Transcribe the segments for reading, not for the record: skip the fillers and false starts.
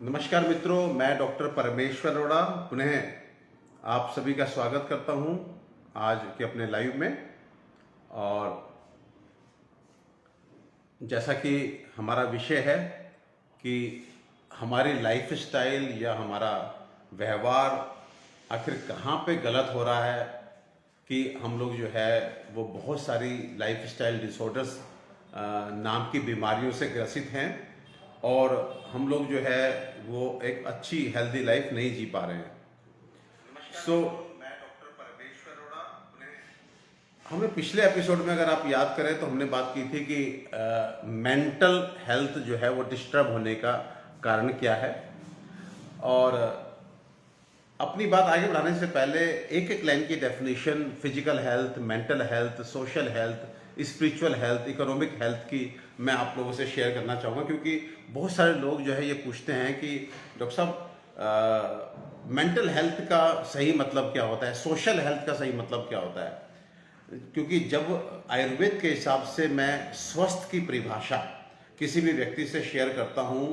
नमस्कार मित्रों, मैं डॉक्टर परमेश्वर अरोड़ा पुनः आप सभी का स्वागत करता हूं आज के अपने लाइव में। और जैसा कि हमारा विषय है कि हमारी लाइफ स्टाइल या हमारा व्यवहार आखिर कहाँ पे गलत हो रहा है कि हम लोग जो है वो बहुत सारी लाइफ स्टाइल डिसऑर्डर्स नाम की बीमारियों से ग्रसित हैं और हम लोग जो है वो एक अच्छी हेल्दी लाइफ नहीं जी पा रहे हैं। मैं डॉक्टर परमेश्वर अरोड़ा। हमने पिछले एपिसोड में अगर आप याद करें तो हमने बात की थी कि मेंटल हेल्थ जो है वो डिस्टर्ब होने का कारण क्या है। और अपनी बात आगे बढ़ाने से पहले एक एक लाइन की definition physical health, mental health, social health, spiritual health, economic health की मैं आप लोगों से शेयर करना चाहूँगा, क्योंकि बहुत सारे लोग जो है ये पूछते हैं कि डॉक्टर साहब मेंटल हेल्थ का सही मतलब क्या होता है, सोशल हेल्थ का सही मतलब क्या होता है। क्योंकि जब आयुर्वेद के हिसाब से मैं स्वस्थ की परिभाषा किसी भी व्यक्ति से शेयर करता हूँ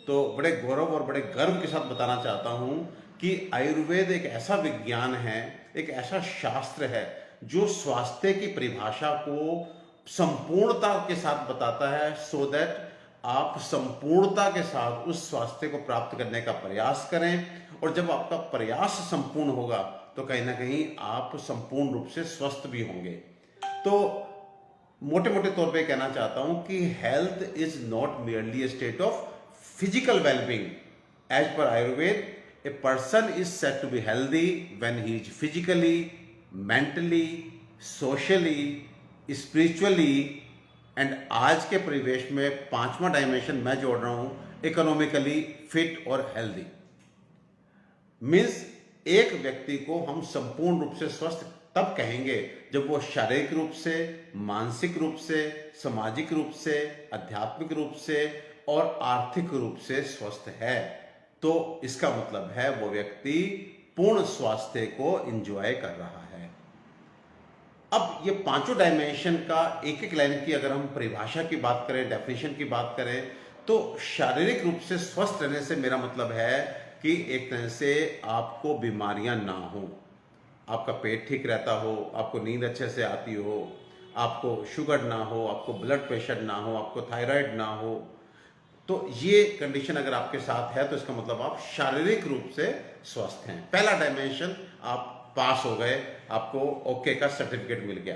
तो बड़े गौरव और बड़े गर्व के साथ बताना चाहता हूँ कि आयुर्वेद एक ऐसा विज्ञान है, एक ऐसा शास्त्र है जो स्वास्थ्य की परिभाषा को संपूर्णता के साथ बताता है, सो दैट आप संपूर्णता के साथ उस स्वास्थ्य को प्राप्त करने का प्रयास करें। और जब आपका प्रयास संपूर्ण होगा तो कहीं ना कहीं आप संपूर्ण रूप से स्वस्थ भी होंगे। तो मोटे मोटे तौर पे कहना चाहता हूं कि health is not merely a state of physical wellbeing. As per Ayurveda, a person is said to be healthy when he is physically, mentally, socially, spiritually and आज के परिवेश में पांचवा डायमेंशन मैं जोड़ रहा हूं, इकोनॉमिकली फिट और हेल्दी। मीन्स एक व्यक्ति को हम संपूर्ण रूप से स्वस्थ तब कहेंगे जब वो शारीरिक रूप से, मानसिक रूप से, सामाजिक रूप से, आध्यात्मिक रूप से और आर्थिक रूप से स्वस्थ है। तो इसका मतलब है वो व्यक्ति पूर्ण स्वास्थ्य को एंजॉय कर रहा है। अब ये पांचों डायमेंशन का एक एक लाइन की अगर हम परिभाषा की बात करें, डेफिनेशन की बात करें, तो शारीरिक रूप से स्वस्थ रहने से मेरा मतलब है कि एक तरह से आपको बीमारियां ना हो, आपका पेट ठीक रहता हो, आपको नींद अच्छे से आती हो, आपको शुगर ना हो, आपको ब्लड प्रेशर ना हो, आपको थायराइड ना हो। तो ये कंडीशन अगर आपके साथ है तो इसका मतलब आप शारीरिक रूप से स्वस्थ हैं। पहला डायमेंशन आप पास हो गए, आपको ओके का सर्टिफिकेट मिल गया।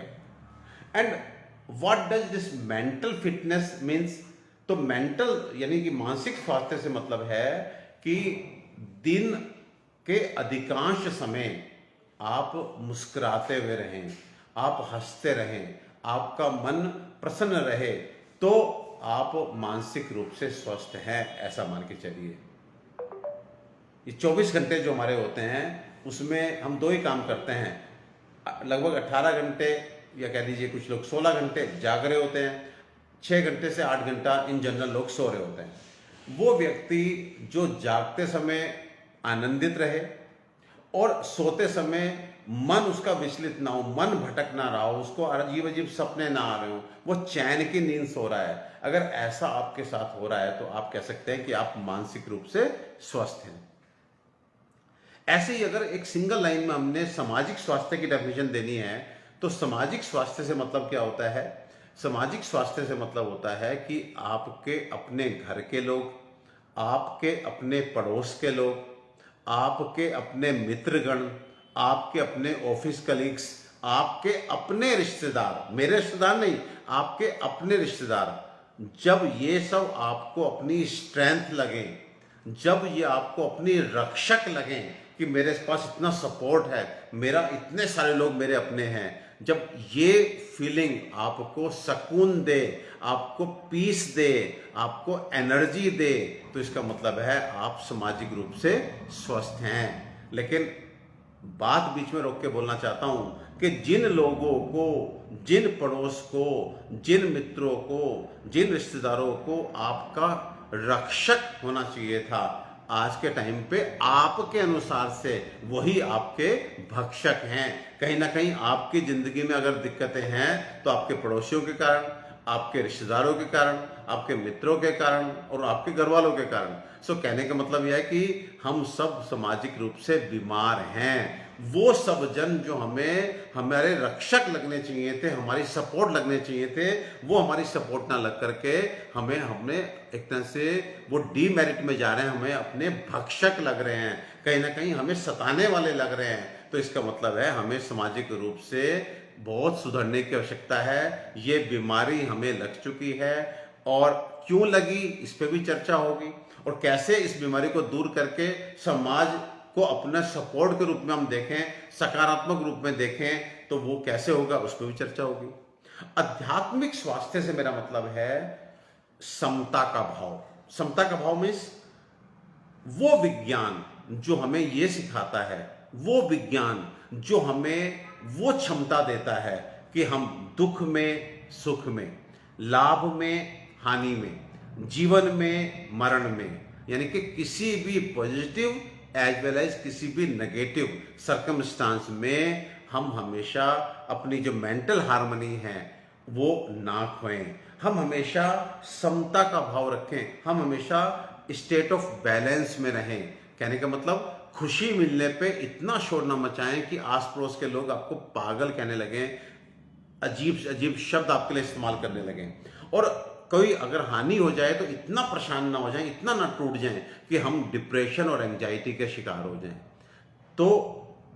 And what does this mental fitness means. तो मेंटल यानी कि मानसिक स्वास्थ्य से मतलब है कि दिन के अधिकांश समय आप मुस्कुराते हुए रहें, आप हंसते रहें, आपका मन प्रसन्न रहे, तो आप मानसिक रूप से स्वस्थ हैं, ऐसा मान के चलिए। ये 24 घंटे जो हमारे होते हैं उसमें हम दो ही काम करते हैं, लगभग 18 घंटे या कह दीजिए कुछ लोग 16 घंटे जाग रहे होते हैं, 6 घंटे से 8 घंटा इन जनरल लोग सो रहे होते हैं। वो व्यक्ति जो जागते समय आनंदित रहे और सोते समय मन उसका विचलित ना हो, मन भटक ना रहा हो, उसको अजीब अजीब सपने ना आ रहे हो, वो चैन की नींद सो रहा है, अगर ऐसा आपके साथ हो रहा है तो आप कह सकते हैं कि आप मानसिक रूप से स्वस्थ हैं। ऐसे ही अगर एक सिंगल लाइन में हमने सामाजिक स्वास्थ्य की डेफिनेशन देनी है तो सामाजिक स्वास्थ्य से मतलब क्या होता है। सामाजिक स्वास्थ्य से मतलब होता है कि आपके अपने घर के लोग, आपके अपने पड़ोस के लोग, आपके अपने मित्रगण, आपके अपने ऑफिस कलीग्स, आपके अपने रिश्तेदार, मेरे रिश्तेदार नहीं, आपके अपने रिश्तेदार, जब ये सब आपको अपनी स्ट्रेंथ लगे, जब ये आपको अपनी रक्षक लगे कि मेरे पास इतना सपोर्ट है, मेरा इतने सारे लोग मेरे अपने हैं, जब ये फीलिंग आपको सुकून दे, आपको पीस दे, आपको एनर्जी दे, तो इसका मतलब है आप सामाजिक रूप से स्वस्थ हैं। लेकिन बात बीच में रोक के बोलना चाहता हूं कि जिन लोगों को, जिन पड़ोस को, जिन मित्रों को, जिन रिश्तेदारों को आपका रक्षक होना चाहिए था, आज के टाइम पे आपके अनुसार से वही आपके भक्षक हैं। कहीं ना कहीं आपकी जिंदगी में अगर दिक्कतें हैं तो आपके पड़ोसियों के कारण, आपके रिश्तेदारों के कारण, आपके मित्रों के कारण और आपके घर वालों के कारण। सो कहने का मतलब यह है कि हम सब सामाजिक रूप से बीमार हैं। वो सब जन जो हमें हमारे रक्षक लगने चाहिए थे, हमारी सपोर्ट लगने चाहिए थे, वो हमारी सपोर्ट ना लग करके हमें हमने एक तरह से वो डीमेरिट में जा रहे हैं, हमें अपने भक्षक लग रहे हैं, कहीं ना कहीं हमें सताने वाले लग रहे हैं। तो इसका मतलब है हमें सामाजिक रूप से बहुत सुधरने की आवश्यकता है। ये बीमारी हमें लग चुकी है और क्यों लगी इस पे भी चर्चा होगी, और कैसे इस बीमारी को दूर करके समाज को अपना सपोर्ट के रूप में हम देखें, सकारात्मक रूप में देखें, तो वो कैसे होगा उस पर भी चर्चा होगी। आध्यात्मिक स्वास्थ्य से मेरा मतलब है समता का भाव। समता का भाव मीन्स वो विज्ञान जो हमें ये सिखाता है, वो विज्ञान जो हमें वो क्षमता देता है कि हम दुख में सुख में, लाभ में हानि में, जीवन में मरण में, यानी कि किसी भी पॉजिटिव एज वेल एज किसी भी नेगेटिव सर्कमस्टांस में हम हमेशा अपनी जो मेंटल हार्मनी है वो ना खोएं। हम हमेशा समता का भाव रखें, हम हमेशा स्टेट ऑफ बैलेंस में रहें। कहने का मतलब खुशी मिलने पे इतना शोर न मचाएं कि आस पड़ोस के लोग आपको पागल कहने लगें, अजीब अजीब शब्द आपके लिए इस्तेमाल करने लगें, और कोई अगर हानि हो जाए तो इतना परेशान ना हो जाएं, इतना ना टूट जाएं कि हम डिप्रेशन और एंजाइटी के शिकार हो जाएं। तो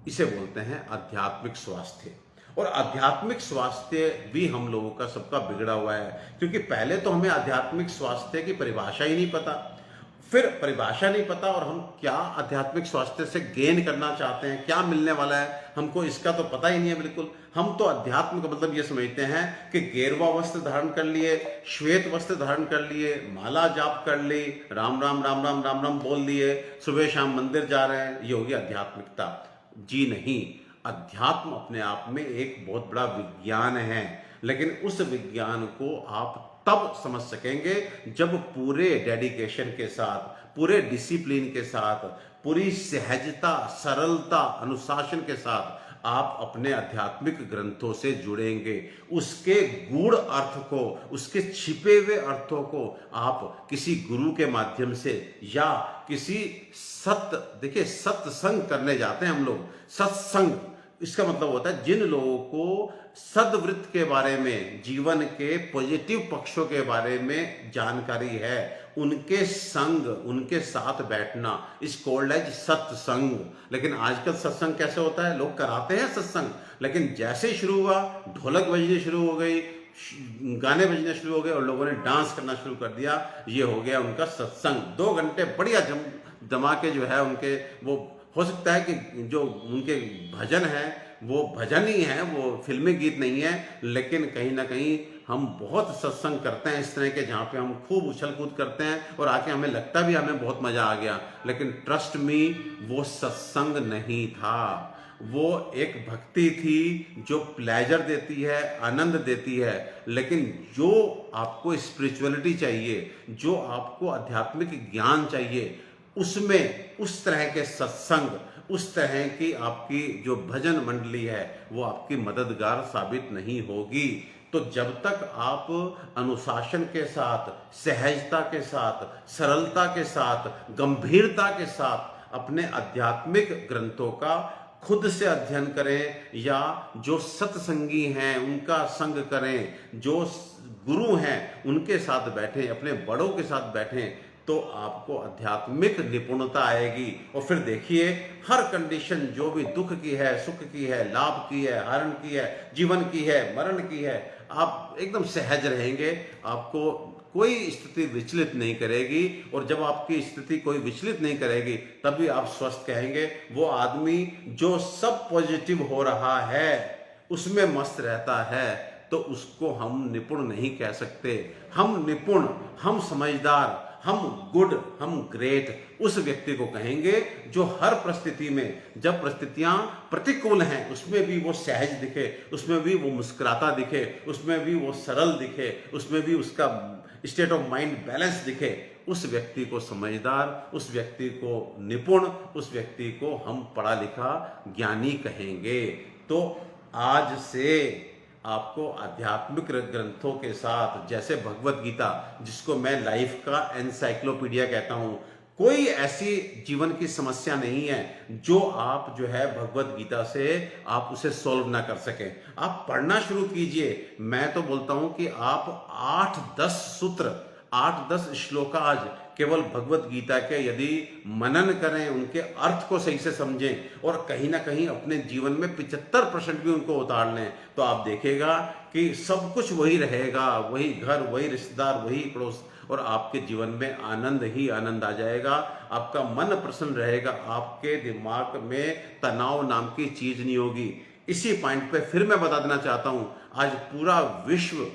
इसे बोलते हैं आध्यात्मिक स्वास्थ्य। और आध्यात्मिक स्वास्थ्य भी हम लोगों का सबका बिगड़ा हुआ है, क्योंकि पहले तो हमें आध्यात्मिक स्वास्थ्य की परिभाषा ही नहीं पता, फिर परिभाषा नहीं पता और हम क्या आध्यात्मिक स्वास्थ्य से गेन करना चाहते हैं, क्या मिलने वाला है, हमको इसका तो पता ही नहीं है बिल्कुल। हम तो अध्यात्म का मतलब ये समझते हैं कि गेरुआ वस्त्र धारण कर लिए, श्वेत वस्त्र धारण कर लिए, माला जाप कर ली, राम राम राम राम राम राम बोल लिए, सुबह शाम मंदिर जा रहे हैं, ये होगी आध्यात्मिकता। जी नहीं, अध्यात्म अपने आप में एक बहुत बड़ा विज्ञान है, लेकिन उस विज्ञान को आप तब समझ सकेंगे जब पूरे डेडिकेशन के साथ, पूरे डिसिप्लिन के साथ, पूरी सहजता, सरलता, अनुशासन के साथ आप अपने आध्यात्मिक ग्रंथों से जुड़ेंगे। उसके गूढ़ अर्थ को, उसके छिपे हुए अर्थों को आप किसी गुरु के माध्यम से या किसी देखिए सत्संग करने जाते हैं हम लोग। सत्संग इसका मतलब होता है जिन लोगों को सद्वृत्त के बारे में, जीवन के पॉजिटिव पक्षों के बारे में जानकारी है, उनके संग, उनके साथ बैठना इस कॉल्ड एज सत्संग। लेकिन आजकल सत्संग कैसे होता है, लोग कराते हैं सत्संग, लेकिन जैसे ही शुरू हुआ ढोलक बजनी शुरू हो गई, गाने बजने शुरू हो गए और लोगों ने डांस करना शुरू कर दिया, ये हो गया उनका सत्संग। 2 घंटे बढ़िया धमाके जो है उनके, वो हो सकता है कि जो उनके भजन हैं वो भजन ही है, वो फिल्मी गीत नहीं है, लेकिन कहीं ना कहीं हम बहुत सत्संग करते हैं इस तरह के, जहाँ पे हम खूब उछल कूद करते हैं और आके हमें लगता भी हमें बहुत मजा आ गया, लेकिन ट्रस्ट मी वो सत्संग नहीं था, वो एक भक्ति थी जो प्लेजर देती है, आनंद देती है। लेकिन जो आपको स्पिरिचुअलिटी चाहिए, जो आपको आध्यात्मिक ज्ञान चाहिए, उसमें उस तरह के सत्संग, उस तरह की आपकी जो भजन मंडली है वो आपकी मददगार साबित नहीं होगी। तो जब तक आप अनुशासन के साथ, सहजता के साथ, सरलता के साथ, गंभीरता के साथ अपने आध्यात्मिक ग्रंथों का खुद से अध्ययन करें या जो सत्संगी हैं उनका संग करें, जो गुरु हैं उनके साथ बैठें, अपने बड़ों के साथ बैठें, तो आपको आध्यात्मिक निपुणता आएगी। और फिर देखिए हर कंडीशन जो भी दुख की है, सुख की है, लाभ की है, हारण की है, जीवन की है, मरण की है, आप एकदम सहज रहेंगे, आपको कोई स्थिति विचलित नहीं करेगी। और जब आपकी स्थिति कोई विचलित नहीं करेगी तभी आप स्वस्थ कहेंगे। वो आदमी जो सब पॉजिटिव हो रहा है उसमें मस्त रहता है, तो उसको हम निपुण नहीं कह सकते। हम निपुण, हम समझदार, हम गुड, हम ग्रेट उस व्यक्ति को कहेंगे जो हर परिस्थिति में, जब परिस्थितियां प्रतिकूल हैं उसमें भी वो सहज दिखे, उसमें भी वो मुस्कुराता दिखे, उसमें भी वो सरल दिखे, उसमें भी उसका स्टेट ऑफ माइंड बैलेंस दिखे। उस व्यक्ति को समझदार, उस व्यक्ति को निपुण, उस व्यक्ति को हम पढ़ा लिखा ज्ञानी कहेंगे। तो आज से आपको आध्यात्मिक ग्रंथों के साथ, जैसे भगवत गीता, जिसको मैं लाइफ का एनसाइक्लोपीडिया कहता हूं, कोई ऐसी जीवन की समस्या नहीं है जो आप जो है भगवत गीता से आप उसे सॉल्व ना कर सकें। आप पढ़ना शुरू कीजिए। मैं तो बोलता हूं कि आप 8-10 सूत्र, 8-10 श्लोका आज केवल भगवत गीता के यदि मनन करें, उनके अर्थ को सही से समझें और कहीं ना कहीं अपने जीवन में 75% भी उनको उतार लें, तो आप देखेगा कि सब कुछ वही रहेगा, वही घर, वही रिश्तेदार, वही पड़ोस, और आपके जीवन में आनंद ही आनंद आ जाएगा। आपका मन प्रसन्न रहेगा, आपके दिमाग में तनाव नाम की चीज नहीं होगी। इसी पॉइंट पे फिर मैं बता देना चाहता हूं, आज पूरा विश्व,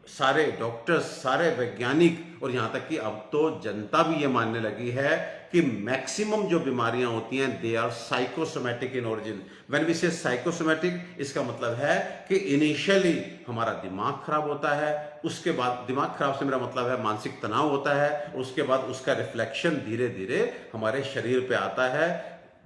सारे डॉक्टर्स, सारे वैज्ञानिक और यहाँ तक कि अब तो जनता भी ये मानने लगी है कि मैक्सिमम जो बीमारियां होती हैं they are psychosomatic in origin. When we say psychosomatic, इसका मतलब है कि इनिशियली हमारा दिमाग खराब होता है, उसके बाद, दिमाग खराब से मेरा मतलब है मानसिक तनाव होता है, उसके बाद उसका रिफ्लेक्शन धीरे धीरे हमारे शरीर पे आता है।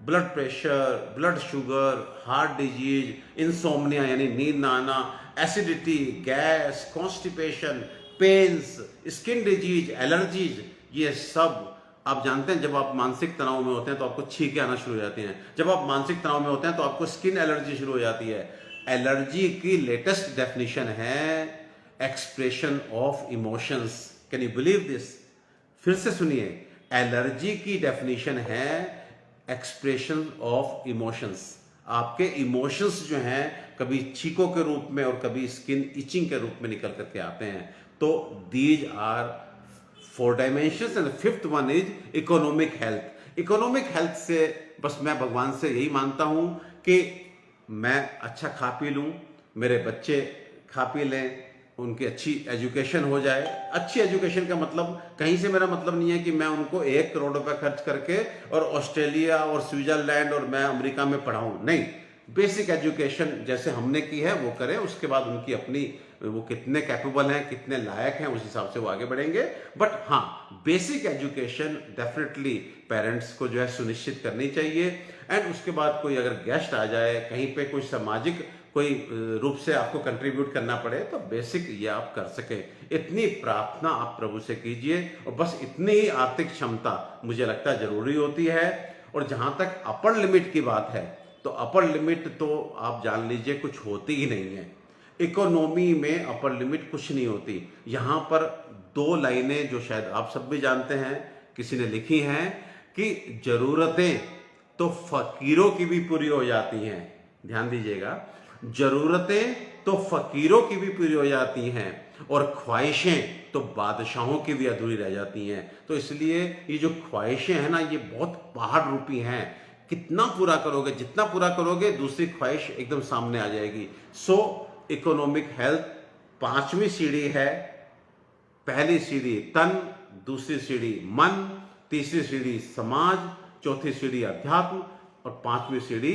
Blood pressure, blood sugar, heart disease, insomnia यानी नींद ना आना, acidity, gas, constipation, pains, skin disease, allergies, ये सब आप जानते हैं। जब आप मानसिक तनाव में होते हैं तो आपको छींकें आना शुरू हो जाती हैं। जब आप मानसिक तनाव में होते हैं तो आपको स्किन एलर्जी शुरू हो जाती है। एलर्जी की लेटेस्ट डेफिनेशन है expression of emotions. Can you believe this? फिर से सुनिए, एलर्जी की डेफिनेशन है एक्सप्रेशन ऑफ इमोशंस। आपके इमोशंस जो हैं कभी छींकों के रूप में और कभी स्किन इचिंग के रूप में निकल करके आते हैं। तो these are 4 dimensions and fifth one is economic health. Economic health से बस मैं भगवान से यही मानता हूं कि मैं अच्छा खा पी लूं, मेरे बच्चे खा पी लें, उनकी अच्छी एजुकेशन हो जाए। अच्छी एजुकेशन का मतलब, कहीं से मेरा मतलब नहीं है कि मैं उनको 1 करोड़ रुपए खर्च करके और ऑस्ट्रेलिया और स्विट्जरलैंड और मैं अमेरिका में पढ़ाऊं, नहीं। बेसिक एजुकेशन जैसे हमने की है वो करें, उसके बाद उनकी अपनी, वो कितने कैपेबल हैं, कितने लायक हैं, उस हिसाब से वो आगे बढ़ेंगे। बट हाँ, बेसिक एजुकेशन डेफिनेटली पेरेंट्स को जो है सुनिश्चित करनी चाहिए। एंड उसके बाद कोई अगर गेस्ट आ जाए, कहीं पे कोई सामाजिक कोई रूप से आपको कंट्रीब्यूट करना पड़े, तो बेसिक ये आप कर सके, इतनी प्रार्थना आप प्रभु से कीजिए। और बस इतनी ही आर्थिक क्षमता मुझे लगता है जरूरी होती है। और जहां तक अपर लिमिट की बात है, तो अपर लिमिट तो आप जान लीजिए कुछ होती ही नहीं है। इकोनॉमी में अपर लिमिट कुछ नहीं होती। यहां पर 2 लाइनें जो शायद आप सब भी जानते हैं, किसी ने लिखी हैं कि जरूरतें तो फकीरों की भी पूरी हो जाती हैं। ध्यान दीजिएगा, जरूरतें तो फकीरों की भी पूरी हो जाती हैं और ख्वाहिशें तो बादशाहों की भी अधूरी रह जाती हैं। तो इसलिए ये जो ख्वाहिशें हैं ना, ये बहुत पहाड़ रूपी हैं। कितना पूरा करोगे, जितना पूरा करोगे दूसरी ख्वाहिश एकदम सामने आ जाएगी। सो इकोनॉमिक हेल्थ 5वीं सीढ़ी है। पहली सीढ़ी तन, दूसरी सीढ़ी मन, तीसरी सीढ़ी समाज, चौथी सीढ़ी अध्यात्म और 5वीं सीढ़ी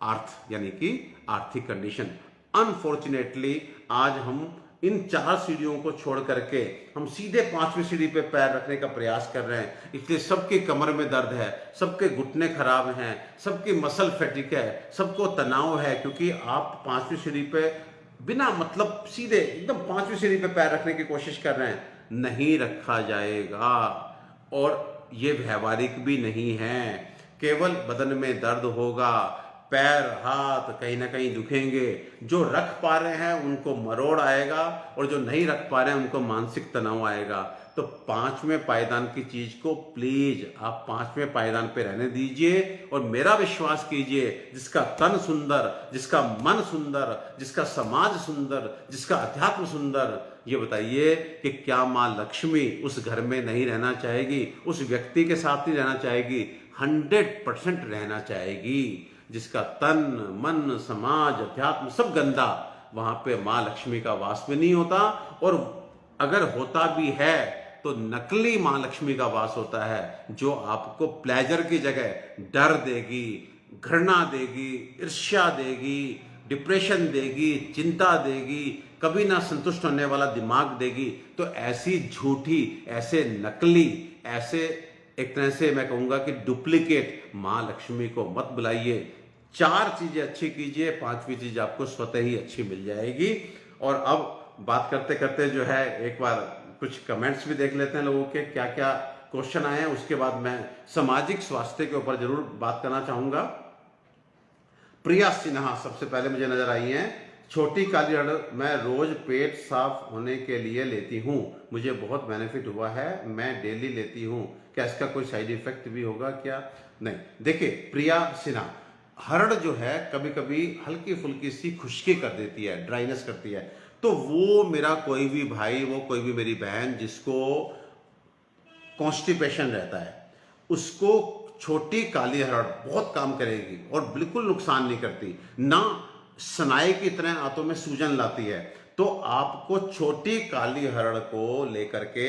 अर्थ यानी कि आर्थिक कंडीशन। अनफॉर्चुनेटली आज हम इन 4 सीढ़ियों को छोड़ करके हम सीधे 5वीं सीढ़ी पे पैर रखने का प्रयास कर रहे हैं। इसलिए सबके कमर में दर्द है, सबके घुटने खराब हैं, सबकी मसल फैटिक है, सबको तनाव है, क्योंकि आप 5वीं सीढ़ी पे बिना मतलब सीधे एकदम 5वीं सीढ़ी पे पैर रखने की कोशिश कर रहे हैं। नहीं रखा जाएगा और ये व्यवहारिक भी नहीं है। केवल बदन में दर्द होगा, पैर हाथ कहीं ना कहीं दुखेंगे। जो रख पा रहे हैं उनको मरोड़ आएगा और जो नहीं रख पा रहे हैं उनको मानसिक तनाव आएगा। तो 5वें पायदान की चीज को प्लीज आप 5वें पायदान पे रहने दीजिए। और मेरा विश्वास कीजिए, जिसका तन सुंदर, जिसका मन सुंदर, जिसका समाज सुंदर, जिसका अध्यात्म सुंदर, ये बताइए कि क्या माँ लक्ष्मी उस घर में नहीं रहना चाहेगी, उस व्यक्ति के साथ नहीं रहना चाहेगी? 100% रहना चाहेगी। जिसका तन मन समाज अध्यात्म सब गंदा, वहां पे माँ लक्ष्मी का वास भी नहीं होता। और अगर होता भी है तो नकली माँ लक्ष्मी का वास होता है, जो आपको प्लेजर की जगह डर देगी, घृणा देगी, ईर्ष्या देगी, डिप्रेशन देगी, चिंता देगी, कभी ना संतुष्ट होने वाला दिमाग देगी। तो ऐसी झूठी, ऐसे नकली, ऐसे एक तरह से मैं कहूंगा कि डुप्लीकेट माँ लक्ष्मी को मत बुलाइए। 4 चीजें अच्छी कीजिए, 5वीं चीज आपको स्वतः ही अच्छी मिल जाएगी। और अब बात करते करते जो है एक बार कुछ कमेंट्स भी देख लेते हैं लोगों के क्या क्या क्वेश्चन आए हैं, उसके बाद मैं सामाजिक स्वास्थ्य के ऊपर जरूर बात करना चाहूंगा। प्रिया सिन्हा सबसे पहले मुझे नजर आई हैं। छोटी काली हरड़ मैं रोज पेट साफ होने के लिए लेती हूँ, मुझे बहुत बेनिफिट हुआ है, मैं डेली लेती हूँ, क्या इसका कोई साइड इफेक्ट भी होगा क्या? नहीं, देखिए प्रिया सिन्हा, हरड़ जो है कभी कभी हल्की फुल्की सी खुश्की कर देती है, ड्राइनेस करती है, तो वो मेरा कोई भी भाई, वो कोई भी मेरी बहन जिसको कॉन्स्टिपेशन रहता है, उसको छोटी काली हरड़ बहुत काम करेगी और बिल्कुल नुकसान नहीं करती, ना सनाई की तरह आंतों में सूजन लाती है। तो आपको छोटी काली हरड़ को लेकर के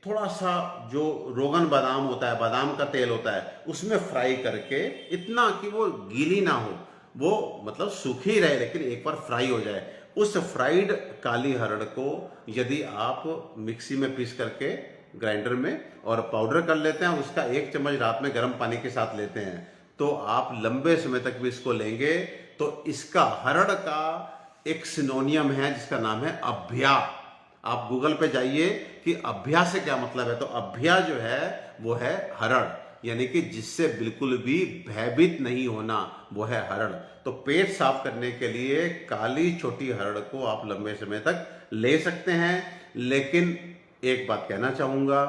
थोड़ा सा जो रोगन बादाम होता है, बादाम का तेल होता है, उसमें फ्राई करके, इतना कि वो गीली ना हो, वो मतलब सूखी रहे लेकिन एक बार फ्राई हो जाए, उस फ्राइड काली हरड़ को यदि आप मिक्सी में पीस करके ग्राइंडर में और पाउडर कर लेते हैं, उसका 1 चम्मच रात में गर्म पानी के साथ लेते हैं, तो आप लंबे समय तक भी इसको लेंगे तो इसका हरड़ का एक सिनोनियम है जिसका नाम है अभ्या। आप गूगल पे जाइए कि अभ्या से क्या मतलब है, तो अभ्या जो है वो है हरड़, यानी कि जिससे बिल्कुल भी भयभीत नहीं होना, वो है हरड़। तो पेट साफ करने के लिए काली छोटी हरड़ को आप लंबे समय तक ले सकते हैं। लेकिन एक बात कहना चाहूंगा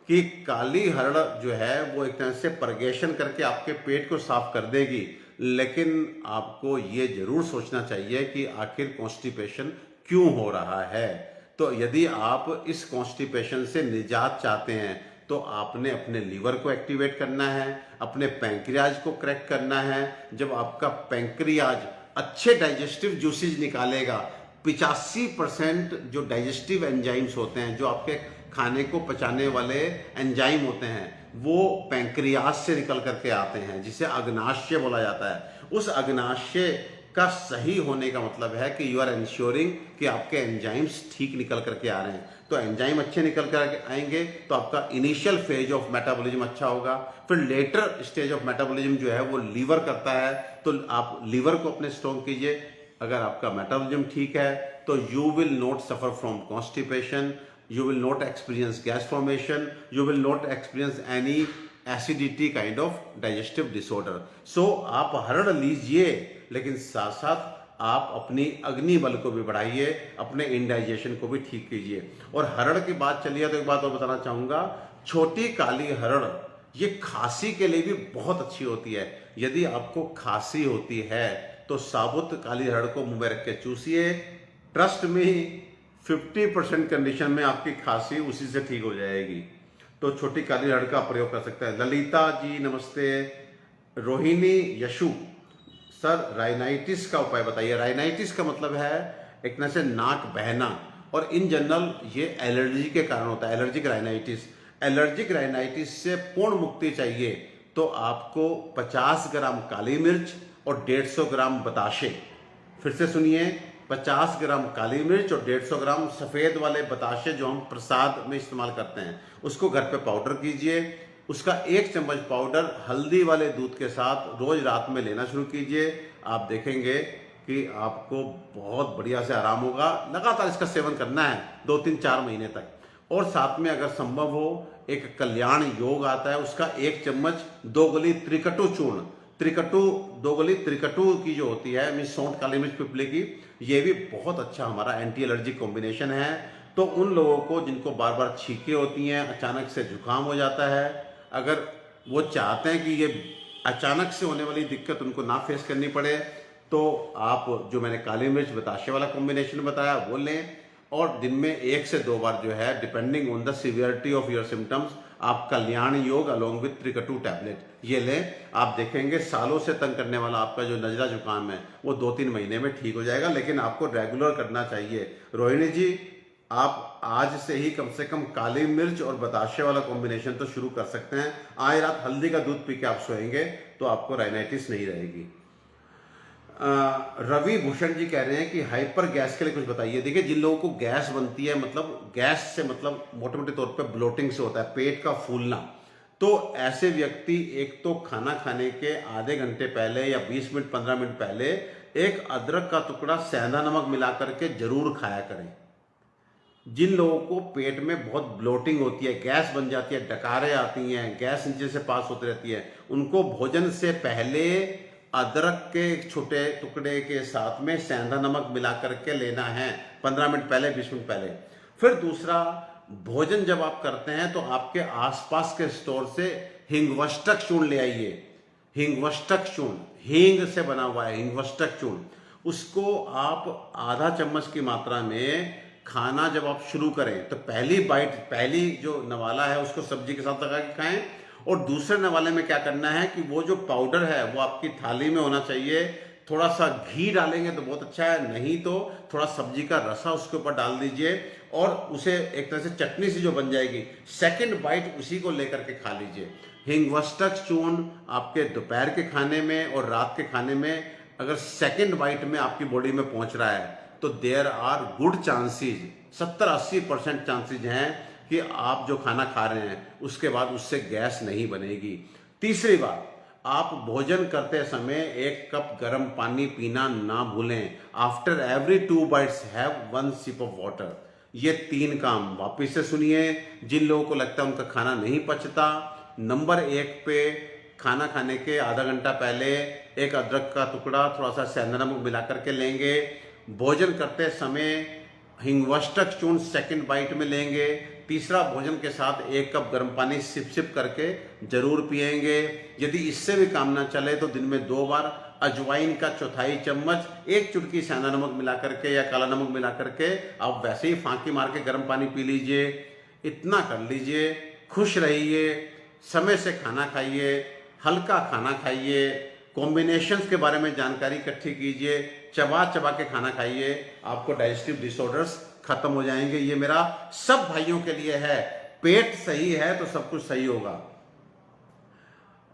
कि काली हरड़ जो है वो एक तरह से परगेशन करके आपके पेट को साफ कर देगी, लेकिन आपको ये जरूर सोचना चाहिए कि आखिर कॉन्स्टिपेशन क्यों हो रहा है। तो यदि आप इस कॉन्स्टिपेशन से निजात चाहते हैं तो आपने अपने लीवर को एक्टिवेट करना है, अपने पैंक्रियाज को करेक्ट करना है। जब आपका पैंक्रियाज अच्छे डाइजेस्टिव जूसेज निकालेगा, 85% जो डाइजेस्टिव एंजाइम्स होते हैं, जो आपके खाने को पचाने वाले एंजाइम होते हैं, वो पैंक्रियाज से निकल करके आते हैं, जिसे अग्नाशय बोला जाता है। उस अग्नाशय का सही होने का मतलब है कि यू आर इंश्योरिंग कि आपके एंजाइम्स ठीक निकल करके आ रहे हैं। तो एंजाइम अच्छे निकल कर आएंगे तो आपका इनिशियल फेज ऑफ मेटाबॉलिज्म अच्छा होगा, फिर लेटर स्टेज ऑफ मेटाबॉलिज्म जो है वो लीवर करता है, तो आप लीवर को अपने स्ट्रॉन्ग कीजिए। अगर आपका मेटाबॉलिज्म ठीक है तो you will not suffer from constipation, you will not experience gas formation, you will not experience any acidity kind of digestive disorder. So आप हरड़ लीजिए, लेकिन साथ साथ आप अपनी अग्नि बल को भी बढ़ाइए, अपने इंडाइजेशन को भी ठीक कीजिए। और हरड़ की बात चली है तो एक बात और बताना चाहूँगा, छोटी काली हरड़ ये खांसी के लिए भी बहुत अच्छी होती है। यदि आपको खांसी होती है तो साबुत काली हरड़ को मुंह में रख के चूसिए, ट्रस्ट में 50% कंडीशन में आपकी खांसी उसी से ठीक हो जाएगी। तो छोटी काली हरड़ का प्रयोग कर सकते हैं। ललिता जी नमस्ते। रोहिणी यशु सर राइनाइटिस का उपाय बताइए। राइनाइटिस का मतलब है एक तरह से नाक बहना, और इन जनरल ये एलर्जी के कारण होता है, एलर्जिक राइनाइटिस। एलर्जिक राइनाइटिस से पूर्ण मुक्ति चाहिए तो आपको 50 ग्राम काली मिर्च और 150 ग्राम बताशे, फिर से सुनिए, 50 ग्राम काली मिर्च और 150 ग्राम सफ़ेद वाले बताशे जो हम प्रसाद में इस्तेमाल करते हैं, उसको घर पे पाउडर कीजिए। उसका 1 चम्मच पाउडर हल्दी वाले दूध के साथ रोज रात में लेना शुरू कीजिए। आप देखेंगे कि आपको बहुत बढ़िया से आराम होगा। लगातार इसका सेवन करना है 2-3-4 महीने तक। और साथ में अगर संभव हो एक कल्याण योग आता है, उसका 1 चम्मच 2 गली त्रिकटु चूर्ण, त्रिकटु 2 गली त्रिकटु की जो होती है, मीन सौंठ काली मिर्च पिपली की, ये भी बहुत अच्छा हमारा एंटी एलर्जिक कॉम्बिनेशन है। तो उन लोगों को जिनको बार बार छींकें होती हैं, अचानक से जुकाम हो जाता है, अगर वो चाहते हैं कि ये अचानक से होने वाली दिक्कत उनको ना फेस करनी पड़े, तो आप जो मैंने काली मिर्च बताशे वाला कॉम्बिनेशन बताया वो लें, और दिन में 1 से 2 बार जो है, depending on the severity of your symptoms, आप कल्याण योग अलोंग विथ त्रिकटु टैबलेट ये लें। आप देखेंगे सालों से तंग करने वाला आपका जो नजला जुकाम है वो 2-3 महीने में ठीक हो जाएगा, लेकिन आपको रेगुलर करना चाहिए। रोहिणी जी, आप आज से ही कम से कम काली मिर्च और बताशे वाला कॉम्बिनेशन तो शुरू कर सकते हैं। आज रात हल्दी का दूध पी के आप सोएंगे तो आपको राइनाइटिस नहीं रहेगी। रवि भूषण जी कह रहे हैं कि हाइपर गैस के लिए कुछ बताइए। देखिए, जिन लोगों को गैस बनती है, मतलब गैस से मतलब मोटे मोटे तौर पे ब्लोटिंग से होता है, पेट का फूलना, तो ऐसे व्यक्ति एक तो खाना खाने के आधे घंटे पहले या 20 मिनट 15 मिनट पहले एक अदरक का टुकड़ा सेंधा नमक मिला करके जरूर खाया करें। जिन लोगों को पेट में बहुत ब्लोटिंग होती है, गैस बन जाती है, डकारें आती हैं, गैस नीचे से पास होती रहती है, उनको भोजन से पहले अदरक के छोटे टुकड़े के साथ में सेंधा नमक मिला करके लेना है 15 मिनट पहले, 20 मिनट पहले। फिर दूसरा, भोजन जब आप करते हैं तो आपके आसपास के स्टोर से हिंगवष्टक चूर्ण ले आइए। हिंगवष्टक चूर्ण, हींग से बना हुआ है हिंगवष्टक चूर्ण, उसको आप आधा चम्मच की मात्रा में खाना जब आप शुरू करें तो पहली बाइट, पहली जो नवाला है उसको सब्जी के साथ लगा के खाएं, और दूसरे नवाले में क्या करना है कि वो जो पाउडर है वो आपकी थाली में होना चाहिए। थोड़ा सा घी डालेंगे तो बहुत अच्छा है, नहीं तो थोड़ा सब्जी का रसा उसके ऊपर डाल दीजिए और उसे एक तरह से चटनी सी जो बन जाएगी, सेकंड बाइट उसी को लेकर के खा लीजिए। हिंगवष्टक चूर्ण आपके दोपहर के खाने में और रात के खाने में अगर सेकंड बाइट में आपकी बॉडी में पहुंच रहा है तो there are good chances, 70-80% chances हैं कि आप जो खाना खा रहे हैं उसके बाद उससे गैस नहीं बनेगी। तीसरी बात, आप भोजन करते समय 1 कप गर्म पानी पीना ना भूलें। After every 2 bites have 1 sip of water. ये 3 काम वापिस से सुनिए। जिन लोगों को लगता है उनका खाना नहीं पचता, नंबर 1 पे खाना खाने के आधा घंटा पहले एक अदरक का टुकड़ा थोड़ा सा सेंधा नमक मिला करके लेंगे। भोजन करते समय हिंगवष्टक चूर्ण सेकंड बाइट में लेंगे। तीसरा, भोजन के साथ 1 कप गर्म पानी सिप सिप करके जरूर पिएंगे। यदि इससे भी काम ना चले तो दिन में 2 बार अजवाइन का 1/4 चम्मच, 1 चुटकी सेंधा नमक मिला करके या काला नमक मिला करके आप वैसे ही फांकी मार के गर्म पानी पी लीजिए। इतना कर लीजिए, खुश रहिए, समय से खाना खाइए, हल्का खाना खाइए, कॉम्बिनेशंस के बारे में जानकारी इकट्ठी कीजिए, चबा चबा के खाना खाइए, आपको डाइजेस्टिव डिसऑर्डर्स खत्म हो जाएंगे। ये मेरा सब भाइयों के लिए है। पेट सही है तो सब कुछ सही होगा।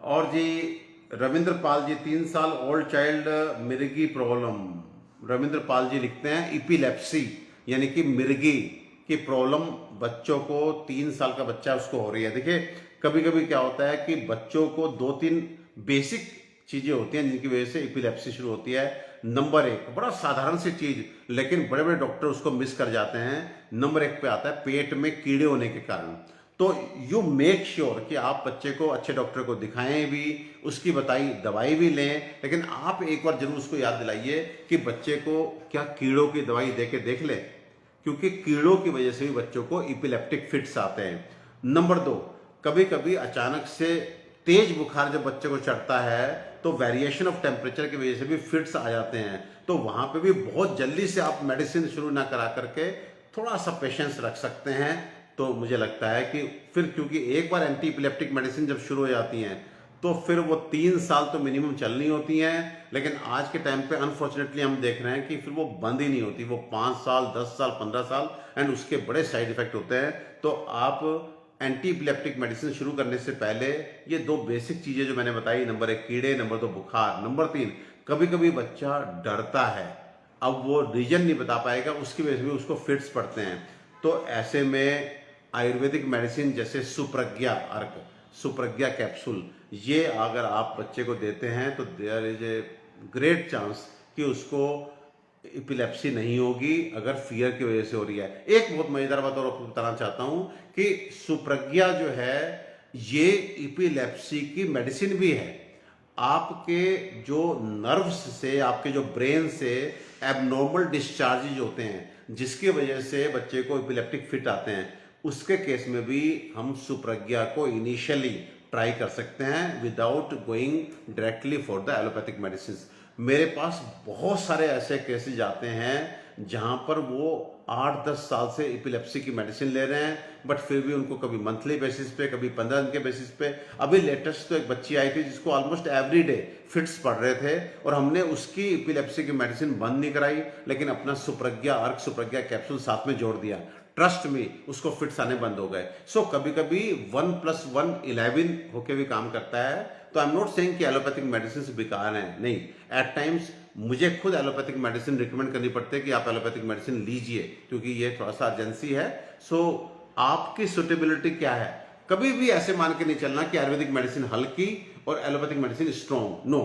और जी रविंद्र पाल जी, 3 साल ओल्ड चाइल्ड, मिर्गी प्रॉब्लम। रविंद्र पाल जी लिखते हैं इपिलेप्सी यानी कि मिर्गी की प्रॉब्लम बच्चों को, 3 साल का बच्चा उसको हो रही है। देखिए कभी कभी क्या होता है कि बच्चों को 2-3 बेसिक चीजें होती हैं जिनकी वजह से इपिलेप्सी शुरू होती है। नंबर 1, बड़ा साधारण सी चीज लेकिन बड़े बड़े डॉक्टर उसको मिस कर जाते हैं। नंबर 1 पे आता है पेट में कीड़े होने के कारण। तो यू मेक श्योर कि आप बच्चे को अच्छे डॉक्टर को दिखाएं भी, उसकी बताई दवाई भी लें, लेकिन आप एक बार जरूर उसको याद दिलाइए कि बच्चे को क्या कीड़ों की दवाई दे के देख ले, क्योंकि कीड़ों की वजह से भी बच्चों को इपिलेप्टिक फिट्स आते हैं। नंबर 2, कभी कभी अचानक से तेज बुखार जब बच्चे को चढ़ता है तो वेरिएशन ऑफ टेम्परेचर की वजह से भी फिट्स आ जाते हैं। तो वहां पे भी बहुत जल्दी से आप मेडिसिन शुरू ना करा करके थोड़ा सा पेशेंस रख सकते हैं। तो मुझे लगता है कि फिर, क्योंकि एक बार एंटी इपिलेप्टिक मेडिसिन जब शुरू हो जाती हैं तो फिर वो 3 साल तो मिनिमम चलनी होती हैं, लेकिन आज के टाइम पे अनफॉर्चुनेटली हम देख रहे हैं कि फिर वो बंद ही नहीं होती, वो 5 साल 10 साल 15 साल, एंड उसके बड़े साइड इफेक्ट होते हैं। तो आप एंटी इपिलेप्टिक मेडिसिन शुरू करने से पहले ये 2 बेसिक चीजें जो मैंने बताई, नंबर 1 कीड़े, नंबर 2 बुखार, नंबर 3 कभी कभी बच्चा डरता है, अब वो रीजन नहीं बता पाएगा, उसकी वजह से भी उसको फिट्स पड़ते हैं। तो ऐसे में आयुर्वेदिक मेडिसिन जैसे सुप्रज्ञा अर्क, सुप्रज्ञा कैप्सूल, ये अगर आप बच्चे को देते हैं तो there is a great chance कि उसको इपिलेप्सी नहीं होगी अगर फियर की वजह से हो रही है। एक बहुत मजेदार बात और आपको बताना चाहता हूं कि सुप्रज्ञा जो है ये इपिलेप्सी की मेडिसिन भी है। आपके जो नर्व्स से, आपके जो ब्रेन से एबनॉर्मल डिस्चार्जेज होते हैं जिसकी वजह से बच्चे को इपिलेप्टिक फिट आते हैं, उसके केस में भी हम सुप्रज्ञा को इनिशियली ट्राई कर सकते हैं without going directly for the allopathic medicine. मेरे पास बहुत सारे ऐसे केसेज आते हैं जहां पर वो 8-10 साल से इपिलेप्सी की मेडिसिन ले रहे हैं, बट फिर भी उनको कभी मंथली बेसिस पे, कभी 15 दिन के बेसिस पे। अभी लेटेस्ट तो एक बच्ची आई थी जिसको ऑलमोस्ट एवरी डे फिट्स पड़ रहे थे और हमने उसकी इपिलेप्सी की मेडिसिन बंद नहीं कराई, लेकिन अपना सुप्रज्ञा अर्क, सुप्रज्ञा कैप्सूल साथ में जोड़ दिया। ट्रस्ट में उसको फिट्स आने बंद हो गए। सो कभी कभी 1+1 11 होके भी काम करता है। तो आई एम नॉट सेइंग कि एलोपैथिक मेडिसिन से बेकार है, नहीं। एट टाइम्स मुझे खुद एलोपैथिक मेडिसिन रिकमेंड करनी पड़ती है कि आप एलोपैथिक मेडिसिन लीजिए, क्योंकि ये थोड़ा सा अर्जेंसी है। सो आपकी सुटेबिलिटी क्या है, कभी भी ऐसे मान के नहीं चलना कि आयुर्वेदिक मेडिसिन हल्की और एलोपैथिक मेडिसिन स्ट्रॉन्ग। नो,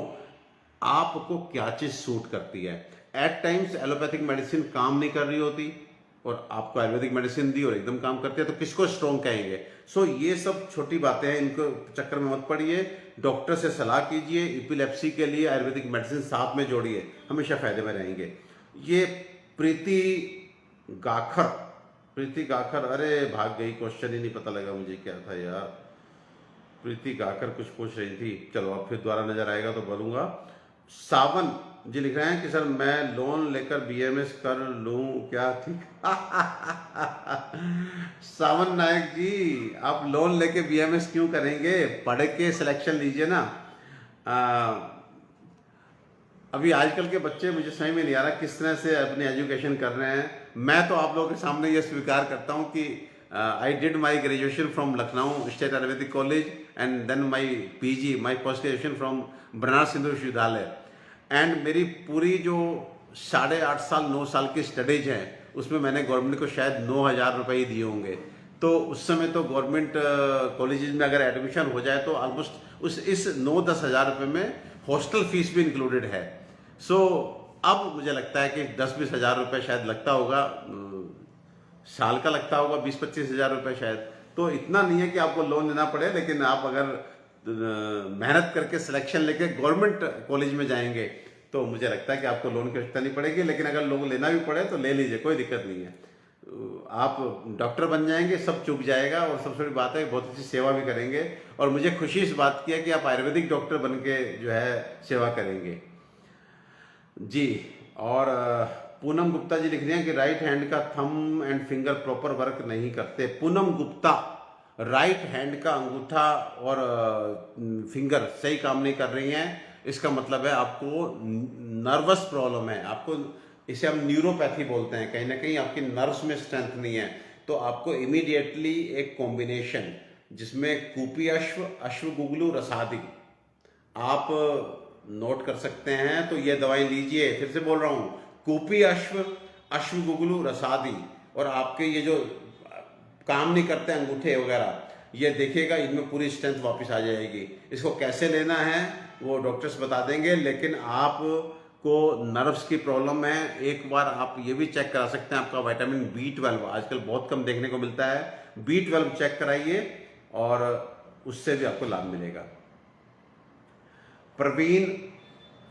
आपको क्या चीज सूट करती है। एट टाइम्स एलोपैथिक मेडिसिन काम नहीं कर रही होती और आपको आयुर्वेदिक मेडिसिन दी और एकदम काम करती है, तो किसको स्ट्रॉन्ग कहेंगे। सो ये सब छोटी बातें हैं, इनको चक्कर में मत पड़िए। डॉक्टर से सलाह कीजिए। इपिलेप्सी के लिए आयुर्वेदिक मेडिसिन साथ में जोड़िए, हमेशा फायदे में रहेंगे। ये प्रीति गाखर, प्रीति गाखर, अरे भाग गई, क्वेश्चन ही नहीं पता लगा मुझे क्या था यार। प्रीति गाकर कुछ पूछ रही थी, चलो अब फिर दोबारा नजर आएगा तो बोलूंगा। सावन जी लिख रहे हैं कि सर मैं लोन लेकर बीएमएस कर लूं क्या, ठीक। सावन नायक जी, आप लोन लेके बीएमएस क्यों करेंगे, पढ़ के सिलेक्शन लीजिए ना। अभी आजकल के बच्चे, मुझे समझ में नहीं आ रहा किस तरह से अपनी एजुकेशन कर रहे हैं। मैं तो आप लोगों के सामने ये स्वीकार करता हूँ कि I did my graduation from Lucknow state Ayurvedic college and then my PG, my post graduation from Banaras Hindu विश्वविद्यालय। एंड मेरी पूरी जो 8.5 साल 9 साल की स्टडीज हैं, उसमें मैंने गवर्नमेंट को शायद 9,000 रुपये दिए होंगे। तो उस समय तो गवर्नमेंट कॉलेजेस में अगर एडमिशन हो जाए तो ऑलमोस्ट इस 9-10 हज़ार रुपये में हॉस्टल फीस भी इंक्लूडेड है। सो अब मुझे लगता है कि 10-20 हज़ार रुपये शायद लगता होगा, साल का लगता होगा 20-25 हज़ार रुपये शायद। तो इतना नहीं है कि आपको लोन लेना पड़े, लेकिन आप अगर मेहनत करके सिलेक्शन लेके गवर्नमेंट कॉलेज में जाएंगे तो मुझे लगता है कि आपको लोन की आवश्यकता नहीं पड़ेगी। लेकिन अगर लोन लेना भी पड़े तो ले लीजिए, कोई दिक्कत नहीं है। आप डॉक्टर बन जाएंगे, सब चुक जाएगा, और सबसे बड़ी बात है बहुत अच्छी सेवा भी करेंगे। और मुझे खुशी इस बात की है कि आप आयुर्वेदिक डॉक्टर बन के जो है सेवा करेंगे जी। और पूनम गुप्ता जी लिख रही हैं कि राइट हैंड का thumb and finger proper work नहीं करते। पूनम गुप्ता, राइट हैंड का अंगूठा और फिंगर सही काम नहीं कर रही हैं, इसका मतलब है आपको नर्वस प्रॉब्लम है। आपको, इसे हम न्यूरोपैथी बोलते हैं, कहीं ना कहीं आपकी नर्व्स में स्ट्रेंथ नहीं है। तो आपको इमीडिएटली एक कॉम्बिनेशन जिसमें कूपी अश्व, अश्व गुगलू रसादी, आप नोट कर सकते हैं, तो ये दवाई लीजिए। फिर से बोल रहा हूँ, कूपी अश्व, अश्व गुगलू रसादी, और आपके ये जो काम नहीं करते अंगूठे वगैरह, ये देखिएगा इनमें पूरी स्ट्रेंथ वापस आ जाएगी। इसको कैसे लेना है वो डॉक्टर्स बता देंगे, लेकिन आप को नर्व्स की प्रॉब्लम है, एक बार आप ये भी चेक करा सकते हैं। आपका विटामिन B12 आजकल बहुत कम देखने को मिलता है, B12 चेक कराइए और उससे भी आपको लाभ मिलेगा। Praveen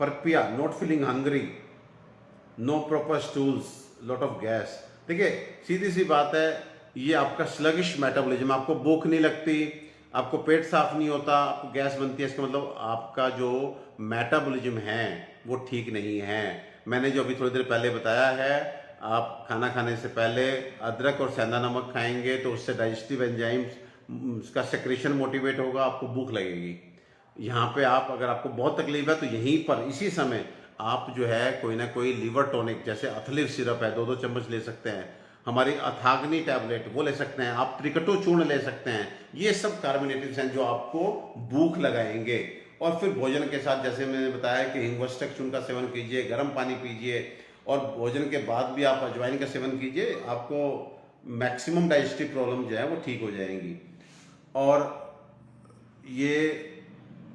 Parpia, not feeling hungry, no proper stools, lot of gas. देखिए सीधी सी बात है, ये आपका स्लगिश मेटाबॉलिज्म, आपको भूख नहीं लगती, आपको पेट साफ नहीं होता, आपको गैस बनती है, इसका मतलब आपका जो मेटाबॉलिज्म है वो ठीक नहीं है। मैंने जो अभी थोड़ी देर पहले बताया है, आप खाना खाने से पहले अदरक और सेंधा नमक खाएंगे तो उससे डाइजेस्टिव एंजाइम्स का सेक्रेशन मोटिवेट होगा, आपको भूख लगेगी। यहाँ पे आप, अगर आपको बहुत तकलीफ है तो यहीं पर इसी समय आप जो है कोई ना कोई लीवर टॉनिक, जैसे अथलिव सिरप है 2-2 चम्मच ले सकते हैं, हमारी अथाग्नि टैबलेट वो ले सकते हैं, आप त्रिकटो चूर्ण ले सकते हैं। ये सब कार्बोनेटिव्स हैं जो आपको भूख लगाएंगे। और फिर भोजन के साथ, जैसे मैंने बताया कि हिंगवष्टक चूर्ण का सेवन कीजिए, गर्म पानी पीजिए, और भोजन के बाद भी आप अजवाइन का सेवन कीजिए, आपको मैक्सिमम डाइजेस्टिव प्रॉब्लम जो है वो ठीक हो जाएंगी। और ये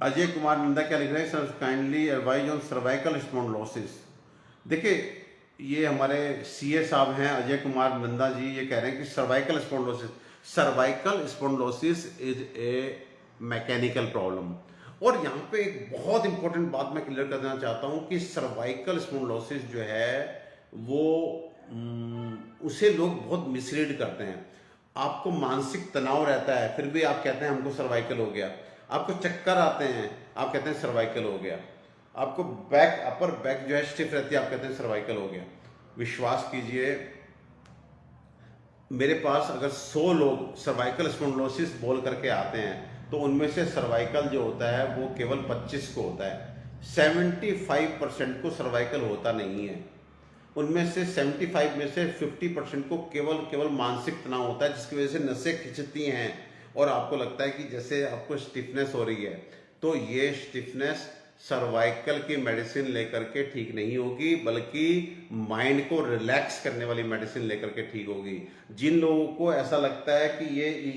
अजय कुमार नंदा क्या लिख रहे हैं, sir kindly advise on cervical spondylosis. देखिए ये हमारे सीए साहब हैं अजय कुमार नंदा जी, ये कह रहे हैं कि cervical spondylosis is a mechanical problem. और यहाँ पे एक बहुत इंपॉर्टेंट बात मैं क्लियर कर देना चाहता हूँ कि सर्वाइकल स्पॉन्डिलोसिस जो है वो उसे लोग बहुत मिसरीड करते हैं। आपको मानसिक तनाव रहता है, फिर भी आप कहते हैं हमको सर्वाइकल हो गया। आपको चक्कर आते हैं, आप कहते हैं सर्वाइकल हो गया। आपको बैक, अपर बैक जो है स्टिफ रहती है, आप कहते हैं सर्वाइकल हो गया। विश्वास कीजिए, मेरे पास अगर 100 लोग सर्वाइकल स्पॉन्डिलोसिस बोल करके आते हैं तो उनमें से सर्वाइकल जो होता है वो केवल 25 को होता है। 75% को सर्वाइकल होता नहीं है। उनमें से 75 में से 50% को केवल मानसिक तनाव होता है, जिसकी वजह से नसें खिंचती हैं और आपको लगता है कि जैसे आपको स्टिफनेस हो रही है। तो ये स्टिफनेस सर्वाइकल की मेडिसिन लेकर के ठीक नहीं होगी, बल्कि माइंड को रिलैक्स करने वाली मेडिसिन लेकर के ठीक होगी। जिन लोगों को ऐसा लगता है कि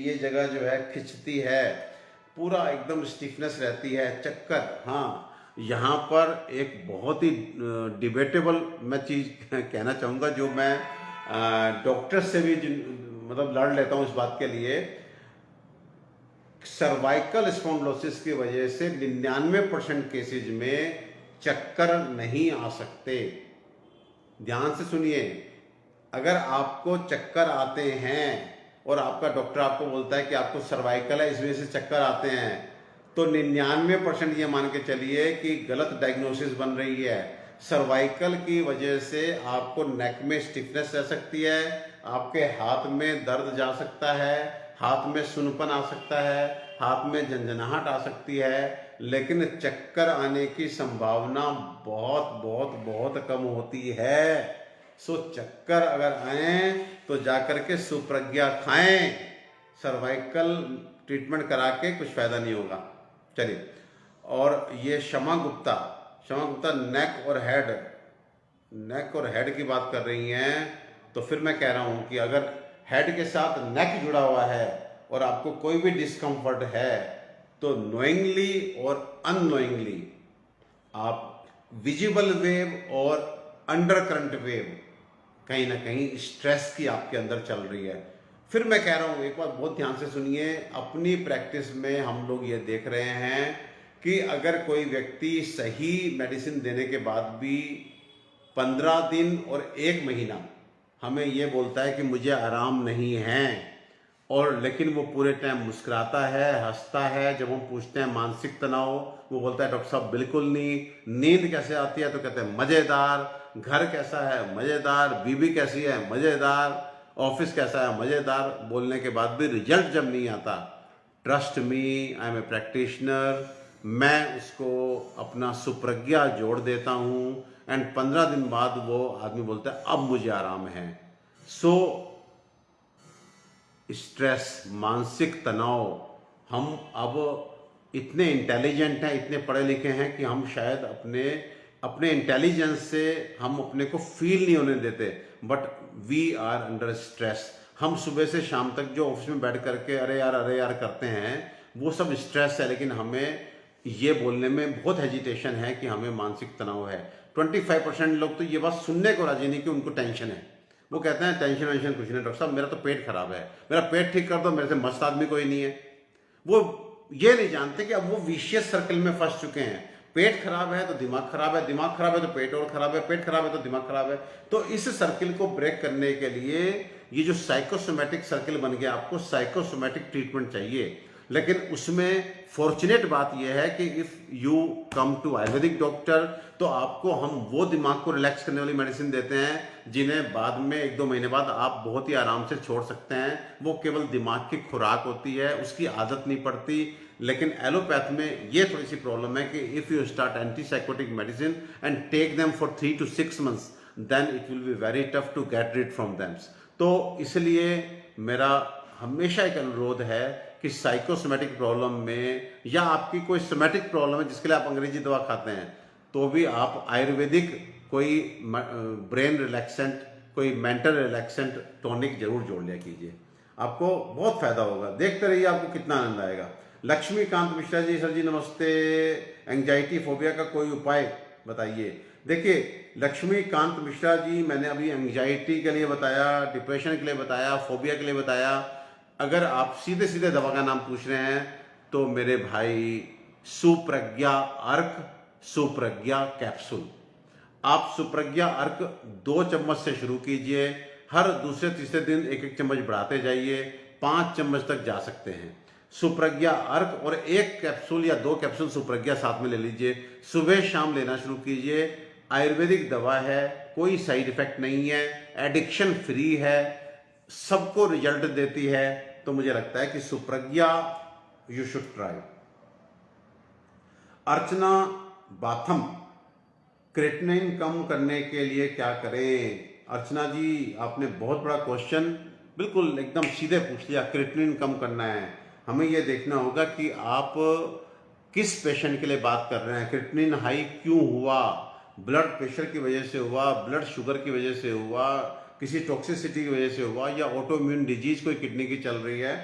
ये जगह जो है खिंचती है, पूरा एकदम स्टिफनेस रहती है, चक्कर, हाँ, यहाँ पर एक बहुत ही डिबेटेबल मैं चीज़ कहना चाहूँगा, जो मैं डॉक्टर से भी मतलब लड़ लेता हूँ इस बात के लिए। सर्वाइकल स्पॉन्डिलोसिस की वजह से 99% केसेज में चक्कर नहीं आ सकते। ध्यान से सुनिए, अगर आपको चक्कर आते हैं और आपका डॉक्टर आपको बोलता है कि आपको सर्वाइकल है, इस वजह से चक्कर आते हैं, तो 99% ये मान के चलिए कि गलत डायग्नोसिस बन रही है। सर्वाइकल की वजह से आपको नेक में स्टिफनेस रह सकती है, आपके हाथ में दर्द जा सकता है, हाथ में सुनपन आ सकता है, हाथ में झंझनाहट आ सकती है, लेकिन चक्कर आने की संभावना बहुत बहुत बहुत कम होती है। सो चक्कर अगर आए तो जाकर के सुप्रज्ञा खाएं, सर्वाइकल ट्रीटमेंट करा के कुछ फायदा नहीं होगा। चलिए, और ये शमा गुप्ता नेक और हेड की बात कर रही हैं, तो फिर मैं कह रहा हूं कि अगर हेड के साथ नेक जुड़ा हुआ है और आपको कोई भी डिस्कम्फर्ट है, तो नोइंगली और अननोइंगली आप विजिबल वेव और अंडर करंट वेव कहीं ना कहीं स्ट्रेस की आपके अंदर चल रही है। फिर मैं कह रहा हूं, एक बात बहुत ध्यान से सुनिए, अपनी प्रैक्टिस में हम लोग ये देख रहे हैं कि अगर कोई व्यक्ति सही मेडिसिन देने के बाद भी 15 दिन और 1 महीना हमें ये बोलता है कि मुझे आराम नहीं है, और लेकिन वो पूरे टाइम मुस्कुराता है, हंसता है। जब हम पूछते हैं मानसिक तनाव, वो बोलता है डॉक्टर साहब बिल्कुल नहीं। नींद कैसे आती है, तो कहते हैं मज़ेदार। घर कैसा है, मज़ेदार। बीवी कैसी है, मज़ेदार। ऑफिस कैसा है, मज़ेदार। बोलने के बाद भी रिजल्ट जब नहीं आता, trust me, I am a practitioner, मैं उसको अपना सुप्रज्ञा जोड़ देता हूँ, एंड 15 दिन बाद वो आदमी बोलता है अब मुझे आराम है। सो स्ट्रेस, मानसिक तनाव, हम अब इतने इंटेलिजेंट हैं, इतने पढ़े लिखे हैं कि हम शायद अपने इंटेलिजेंस से हम अपने को फील नहीं होने देते, but we are under stress. हम सुबह से शाम तक जो ऑफिस में बैठ करके अरे यार करते हैं, वो सब स्ट्रेस है, लेकिन हमें ये बोलने में बहुत हेजिटेशन है कि हमें मानसिक तनाव है। 25% लोग तो ये बात सुनने को राजी नहीं कि उनको टेंशन है। वो कहते हैं टेंशन वेंशन कुछ नहीं डॉक्टर साहब, मेरा तो पेट खराब है, मेरा पेट ठीक कर दो, मेरे से मस्त आदमी कोई नहीं है। वो ये नहीं जानते कि अब वो विशियस सर्कल में फंस चुके हैं। पेट खराब है तो दिमाग खराब है, दिमाग खराब है तो पेट और खराब है, पेट खराब है तो दिमाग खराब है। तो इस सर्कल को ब्रेक करने के लिए ये जो साइकोसोमैटिक सर्कल बन गया, आपको साइकोसोमैटिक ट्रीटमेंट चाहिए। लेकिन उसमें फॉर्चुनेट बात यह है कि if you come to Ayurvedic doctor, तो आपको हम वो दिमाग को रिलैक्स करने वाली मेडिसिन देते हैं जिन्हें बाद में 1-2 महीने बाद आप बहुत ही आराम से छोड़ सकते हैं। वो केवल दिमाग की खुराक होती है, उसकी आदत नहीं पड़ती। लेकिन एलोपैथ में ये थोड़ी सी प्रॉब्लम है कि if you start antipsychotic medicine and take them for 3 to 6 months, then it will be very tough to get rid from them. तो इसलिए मेरा हमेशा एक अनुरोध है कि साइकोसोमैटिक प्रॉब्लम में, या आपकी कोई सोमैटिक प्रॉब्लम है जिसके लिए आप अंग्रेजी दवा खाते हैं, तो भी आप आयुर्वेदिक कोई ब्रेन रिलैक्सेंट, कोई मेंटल रिलैक्सेंट टॉनिक जरूर जोड़ लिया कीजिए, आपको बहुत फायदा होगा। देखते रहिए, आपको कितना आनंद आएगा। लक्ष्मीकांत मिश्रा जी, सर जी नमस्ते। एंजाइटी फोबिया का कोई उपाय बताइए। देखिए लक्ष्मीकांत मिश्रा जी, मैंने अभी एंजाइटी के लिए बताया, डिप्रेशन के लिए बताया, फोबिया के लिए बताया। अगर आप सीधे सीधे दवा का नाम पूछ रहे हैं, तो मेरे भाई सुप्रज्ञा अर्क, सुप्रज्ञा कैप्सूल। आप सुप्रज्ञा अर्क 2 चम्मच से शुरू कीजिए, हर दूसरे तीसरे दिन 1-1 चम्मच बढ़ाते जाइए, 5 चम्मच तक जा सकते हैं। सुप्रज्ञा अर्क और 1 कैप्सूल या 2 कैप्सूल सुप्रज्ञा साथ में ले लीजिए, सुबह शाम लेना शुरू कीजिए। आयुर्वेदिक दवा है, कोई साइड इफेक्ट नहीं है, एडिक्शन फ्री है, सबको रिजल्ट देती है। तो मुझे लगता है कि Supragya you should try. Archana Batham, creatinine कम करने के लिए क्या करें? अर्चना जी, आपने बहुत बड़ा क्वेश्चन बिल्कुल एकदम सीधे पूछ लिया। क्रेटिनिन कम करना है, हमें यह देखना होगा कि आप किस पेशेंट के लिए बात कर रहे हैं, क्रिएटिनिन हाई क्यों हुआ, ब्लड प्रेशर की वजह से हुआ, ब्लड शुगर की वजह से हुआ, किसी टॉक्सिसिटी की वजह से हुआ, या ऑटोइम्यून डिजीज कोई किडनी की चल रही है,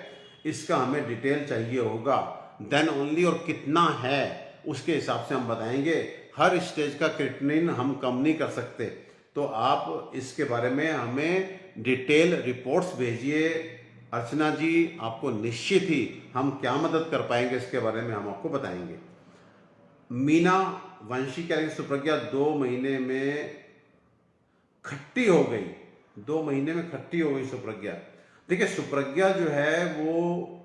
इसका हमें डिटेल चाहिए होगा। देन ओनली, और कितना है उसके हिसाब से हम बताएंगे। हर स्टेज का क्रिएटिनिन हम कम नहीं कर सकते। तो आप इसके बारे में हमें डिटेल रिपोर्ट्स भेजिए। अर्चना जी, आपको निश्चित ही हम क्या मदद कर पाएंगे इसके बारे में हम आपको बताएंगे। मीना वंशी कह रही सुप्रज्ञा 2 महीने में खट्टी हो गई, 2 महीने में खट्टी हो गई सुप्रज्ञा। देखिए सुप्रज्ञा जो है वो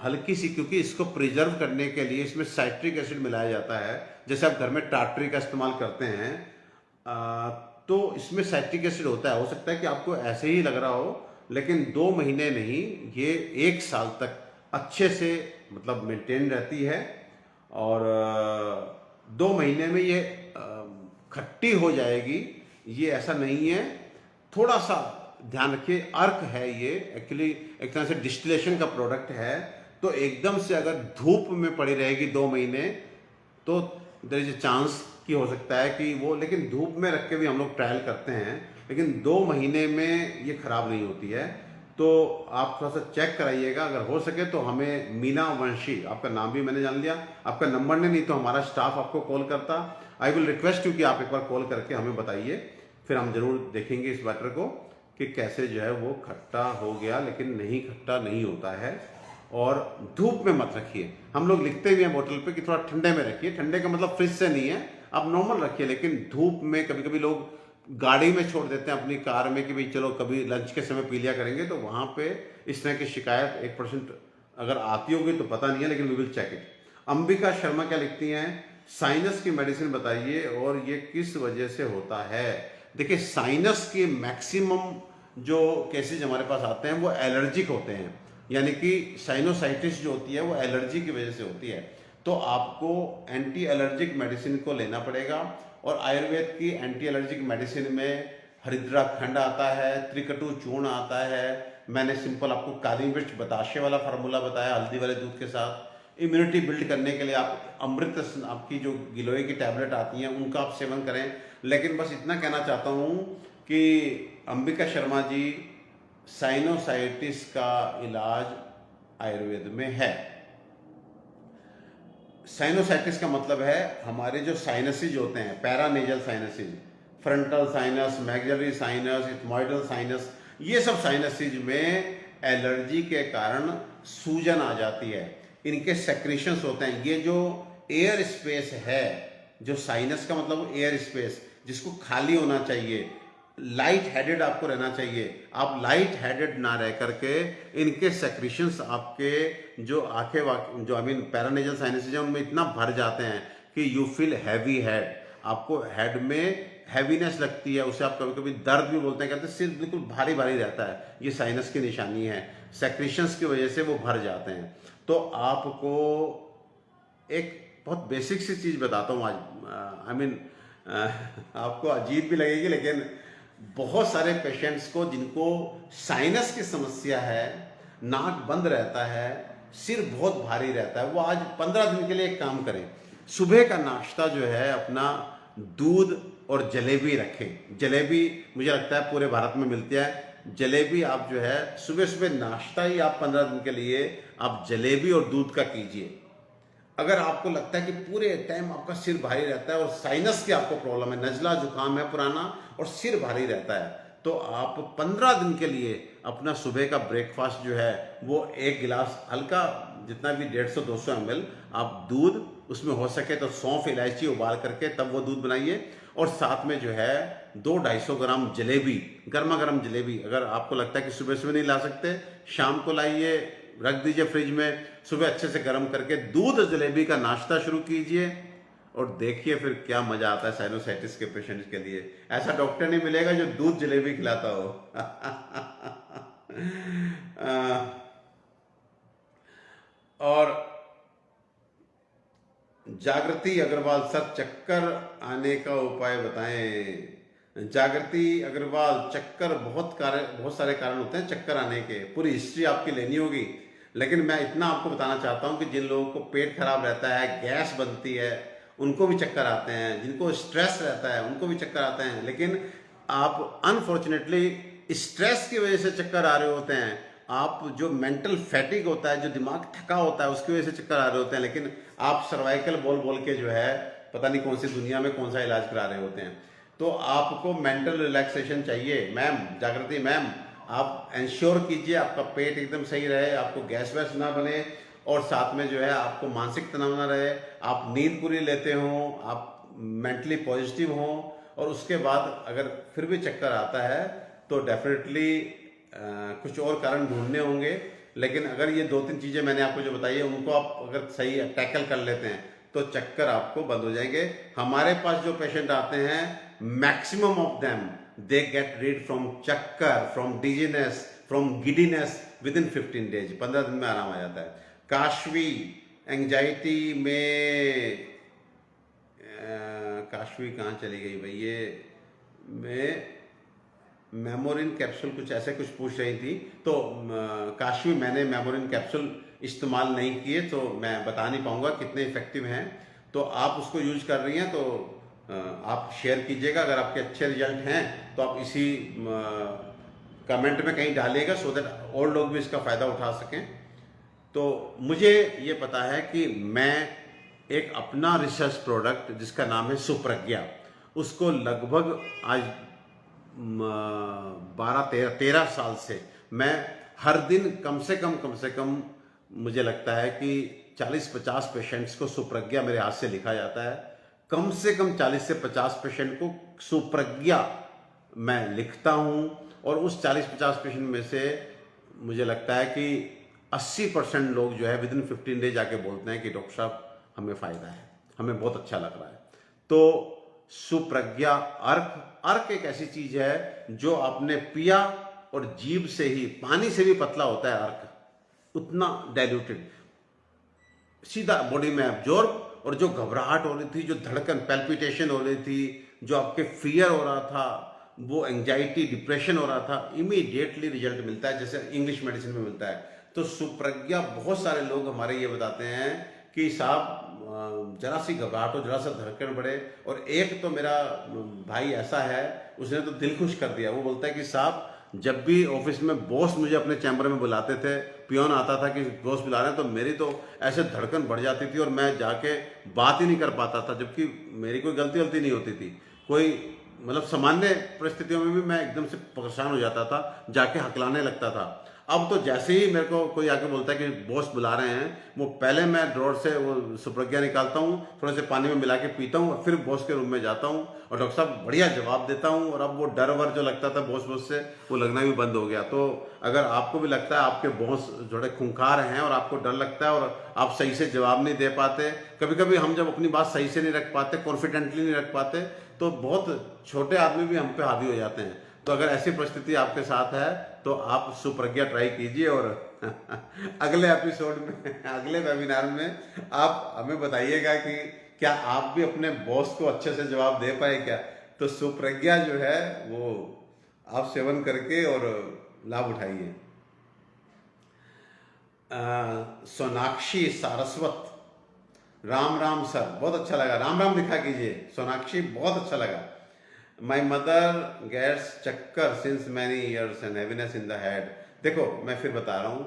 हल्की सी, क्योंकि इसको प्रिजर्व करने के लिए इसमें साइट्रिक एसिड मिलाया जाता है। जैसे आप घर में टाटरी का इस्तेमाल करते हैं तो इसमें साइट्रिक एसिड होता है। हो सकता है कि आपको ऐसे ही लग रहा हो, लेकिन 2 महीने नहीं, ये 1 साल तक अच्छे से मतलब मेंटेन रहती है। और 2 महीने में ये खट्टी हो जाएगी, ये ऐसा नहीं है। थोड़ा सा ध्यान रखिए, अर्क है ये, एक्चुअली एक तरह से डिस्टिलेशन का प्रोडक्ट है। तो एकदम से अगर धूप में पड़ी रहेगी 2 महीने तो देयर इज ए चांस कि हो सकता है कि वो, लेकिन धूप में रख के भी हम लोग ट्रायल करते हैं, लेकिन 2 महीने में ये खराब नहीं होती है। तो आप थोड़ा सा चेक कराइएगा, अगर हो सके तो हमें मीना वंशी, आपका नाम भी मैंने जान लिया, आपका नंबर नहीं तो हमारा स्टाफ आपको कॉल करता। आई विल रिक्वेस्ट यू कि आप एक बार कॉल करके हमें बताइए, फिर हम जरूर देखेंगे इस मैटर को कि कैसे जो है वो खट्टा हो गया, लेकिन नहीं, खट्टा नहीं होता है। और धूप में मत रखिए, हम लोग लिखते भी हैं बोतल पे कि थोड़ा ठंडे में रखिए। ठंडे का मतलब फ्रिज से नहीं है, आप नॉर्मल रखिए, लेकिन धूप में कभी कभी लोग गाड़ी में छोड़ देते हैं अपनी कार में कि भाई चलो कभी लंच के समय पी लिया करेंगे, तो वहां पे इस तरह की शिकायत 1% अगर आती होगी तो पता नहीं है, लेकिन we will check it. Ambika Sharma क्या लिखती हैं, साइनस की मेडिसिन बताइए और ये किस वजह से होता है। देखिए साइनस के मैक्सिमम जो केसेज हमारे पास आते हैं वो एलर्जिक होते हैं, यानी कि साइनोसाइटिस जो होती है वो एलर्जी की वजह से होती है। तो आपको एंटी एलर्जिक मेडिसिन को लेना पड़ेगा। और आयुर्वेद की एंटी एलर्जिक मेडिसिन में हरिद्रा खंड आता है, त्रिकटु चूर्ण आता है, मैंने सिंपल आपको काली मिर्च बताशे वाला फार्मूला बताया हल्दी वाले दूध के साथ। इम्यूनिटी बिल्ड करने के लिए आप अमृत, आपकी जो गिलोय की टैबलेट आती हैं उनका आप सेवन करें। लेकिन बस इतना कहना चाहता हूँ कि अंबिका शर्मा जी, साइनोसाइटिस का इलाज आयुर्वेद में है। साइनोसाइटिस का मतलब है हमारे जो साइनसेज होते हैं, paranasal sinuses, frontal sinus, maxillary sinus, ethmoidal sinus, ये सब साइनसेज में एलर्जी के कारण सूजन आ जाती है, इनके सेक्रेशंस होते हैं। ये जो एयर स्पेस है, जो साइनस का मतलब एयर स्पेस, जिसको खाली होना चाहिए, लाइट हेडेड आपको रहना चाहिए। आप लाइट हेडेड ना रह करके इनके सेक्रेशंस आपके जो आंखें, जो आई मीन पैरानेजल साइनसेज हैं, उनमें इतना भर जाते हैं कि यू फील हैवी हेड, आपको हेड में हैवीनेस लगती है, उसे आप कभी कभी दर्द भी बोलते हैं, कहते हैं सिर बिल्कुल भारी भारी रहता है, ये साइनस की निशानी है। सेक्रेशंस की वजह से वो भर जाते हैं। तो आपको एक बहुत बेसिक सी चीज़ बताता हूँ आज, आई मीन आपको अजीब भी लगेगी, लेकिन बहुत सारे पेशेंट्स को जिनको साइनस की समस्या है, नाक बंद रहता है, सिर बहुत भारी रहता है, वो आज 15 दिन के लिए एक काम करें, सुबह का नाश्ता जो है अपना दूध और जलेबी रखें। जलेबी मुझे लगता है पूरे भारत में मिलती है। जलेबी आप जो है सुबह सुबह नाश्ता ही आप 15 दिन के लिए आप जलेबी और दूध का कीजिए। अगर आपको लगता है कि पूरे टाइम आपका सिर भारी रहता है और साइनस की आपको प्रॉब्लम है, नजला जुकाम है पुराना और सिर भारी रहता है, तो आप 15 दिन के लिए अपना सुबह का ब्रेकफास्ट जो है वो 1 गिलास हल्का, जितना भी 150-200 ml आप दूध, उसमें हो सके तो सौंफ इलायची उबाल करके तब वो दूध बनाइए, और साथ में जो है 200-250 ग्राम जलेबी, गर्मा गर्म जलेबी। अगर आपको लगता है कि सुबह सुबह नहीं ला सकते, शाम को लाइए, रख दीजिए फ्रिज में, सुबह अच्छे से गर्म करके दूध जलेबी का नाश्ता शुरू कीजिए और देखिए फिर क्या मजा आता है साइनोसाइटिस के पेशेंट्स के लिए। ऐसा डॉक्टर नहीं मिलेगा जो दूध जलेबी खिलाता हो। और जागृति अग्रवाल सर, चक्कर आने का उपाय बताएं। जागृति अग्रवाल, चक्कर बहुत सारे कारण होते हैं चक्कर आने के, पूरी हिस्ट्री आपकी लेनी होगी। लेकिन मैं इतना आपको बताना चाहता हूँ कि जिन लोगों को पेट खराब रहता है, गैस बनती है, उनको भी चक्कर आते हैं, जिनको स्ट्रेस रहता है उनको भी चक्कर आते हैं, लेकिन आप अनफॉर्चुनेटली स्ट्रेस की वजह से चक्कर आ रहे होते हैं, आप जो मेंटल फैटिक होता है, जो दिमाग थका होता है, उसकी वजह से चक्कर आ रहे होते हैं, लेकिन आप सर्वाइकल बोल बोल के जो है पता नहीं कौन सी दुनिया में कौन सा इलाज करा रहे होते हैं। तो आपको मेंटल रिलैक्सेशन चाहिए मैम, जागृति मैम, आप इंश्योर कीजिए आपका पेट एकदम सही रहे, आपको गैस वैस ना बने, और साथ में जो है आपको मानसिक तनाव ना रहे, आप नींद पूरी लेते हो, आप मेंटली पॉजिटिव हो, और उसके बाद अगर फिर भी चक्कर आता है तो डेफिनेटली कुछ और कारण ढूंढने होंगे। लेकिन अगर ये 2-3 चीज़ें मैंने आपको जो बताई है उनको आप अगर सही टैकल कर लेते हैं तो चक्कर आपको बंद हो जाएंगे। हमारे पास जो पेशेंट आते हैं, maximum of them they get rid from चक्कर, from dizziness, from giddiness within 15 days, 15 दिन में आराम आ जाता है। काशवी एंजाइटी में काशवी कहाँ चली गई भाई, ये मैं मेमोरिन कैप्सूल कुछ ऐसे कुछ पूछ रही थी, तो काशवी मैंने मेमोरिन कैप्सूल इस्तेमाल नहीं किए तो मैं बता नहीं पाऊंगा कितने इफेक्टिव हैं। तो आप उसको यूज कर रही हैं तो आप शेयर कीजिएगा, अगर आपके अच्छे रिजल्ट हैं तो आप इसी कमेंट में कहीं डालिएगा, सो दैट और लोग भी इसका फ़ायदा उठा सकें। तो मुझे ये पता है कि मैं एक अपना रिसर्च प्रोडक्ट जिसका नाम है सुप्रज्ञा, उसको लगभग आज 12-13 साल से मैं हर दिन कम से कम मुझे लगता है कि 40-50 पेशेंट्स को सुप्रज्ञा मेरे हाथ से लिखा जाता है। कम से कम 40 से 50 पेशेंट को सुप्रज्ञा मैं लिखता हूं, और उस 40-50 पेशेंट में से मुझे लगता है कि 80% लोग जो है विद इन 15 डेज आके बोलते हैं कि डॉक्टर साहब हमें फ़ायदा है, हमें बहुत अच्छा लग रहा है। तो सुप्रज्ञा अर्क एक ऐसी चीज है जो आपने पिया और जीभ से ही, पानी से भी पतला होता है अर्क, उतना डाइल्यूटेड, सीधा बॉडी में एब्जॉर्ब, और जो घबराहट हो रही थी, जो धड़कन पैल्पिटेशन हो रही थी, जो आपके फियर हो रहा था, वो एंजाइटी डिप्रेशन हो रहा था, इमीडिएटली रिजल्ट मिलता है जैसे इंग्लिश मेडिसिन में मिलता है। तो सुप्रज्ञा, बहुत सारे लोग हमारे ये बताते हैं कि साहब जरा सी घबराहट हो, जरा सा धड़कन बढ़े, और एक तो मेरा भाई ऐसा है उसने तो दिल खुश कर दिया, वो बोलता है कि साहब जब भी ऑफिस में बॉस मुझे अपने चैम्बर में बुलाते थे, पियोन आता था कि बॉस बुला रहे हैं, तो मेरी तो ऐसे धड़कन बढ़ जाती थी और मैं जाके बात ही नहीं कर पाता था, जबकि मेरी कोई गलती नहीं होती थी, कोई मतलब सामान्य परिस्थितियों में भी मैं एकदम से परेशान हो जाता था, जाके हकलाने लगता था। अब तो जैसे ही मेरे को कोई आके बोलता है कि बॉस बुला रहे हैं, वो पहले मैं ड्रॉर से वो सुप्रज्ञा निकालता हूँ, थोड़े से पानी में मिला के पीता हूँ, और फिर बॉस के रूम में जाता हूँ और डॉक्टर साहब बढ़िया जवाब देता हूँ, और अब वो डर वर जो लगता था बॉस से, वो लगना भी बंद हो गया। तो अगर आपको भी लगता है आपके बॉस थोड़े खूंखार हैं और आपको डर लगता है और आप सही से जवाब नहीं दे पाते, कभी कभी हम जब अपनी बात सही से नहीं रख पाते, कॉन्फिडेंटली नहीं रख पाते, तो बहुत छोटे आदमी भी हम पे हावी हो जाते हैं। तो अगर ऐसी परिस्थिति आपके साथ है तो आप सुप्रज्ञा ट्राई कीजिए, और अगले एपिसोड में, अगले वेबिनार में आप हमें बताइएगा कि क्या आप भी अपने बॉस को अच्छे से जवाब दे पाए क्या। तो सुप्रज्ञा जो है वो आप सेवन करके और लाभ उठाइए। सोनाक्षी सारस्वत, राम राम सर, बहुत अच्छा लगा, राम राम लिखा कीजिए सोनाक्षी, बहुत अच्छा लगा। माई मदर गेट्स चक्कर since many years and heaviness in the head. देखो मैं फिर बता रहा हूँ,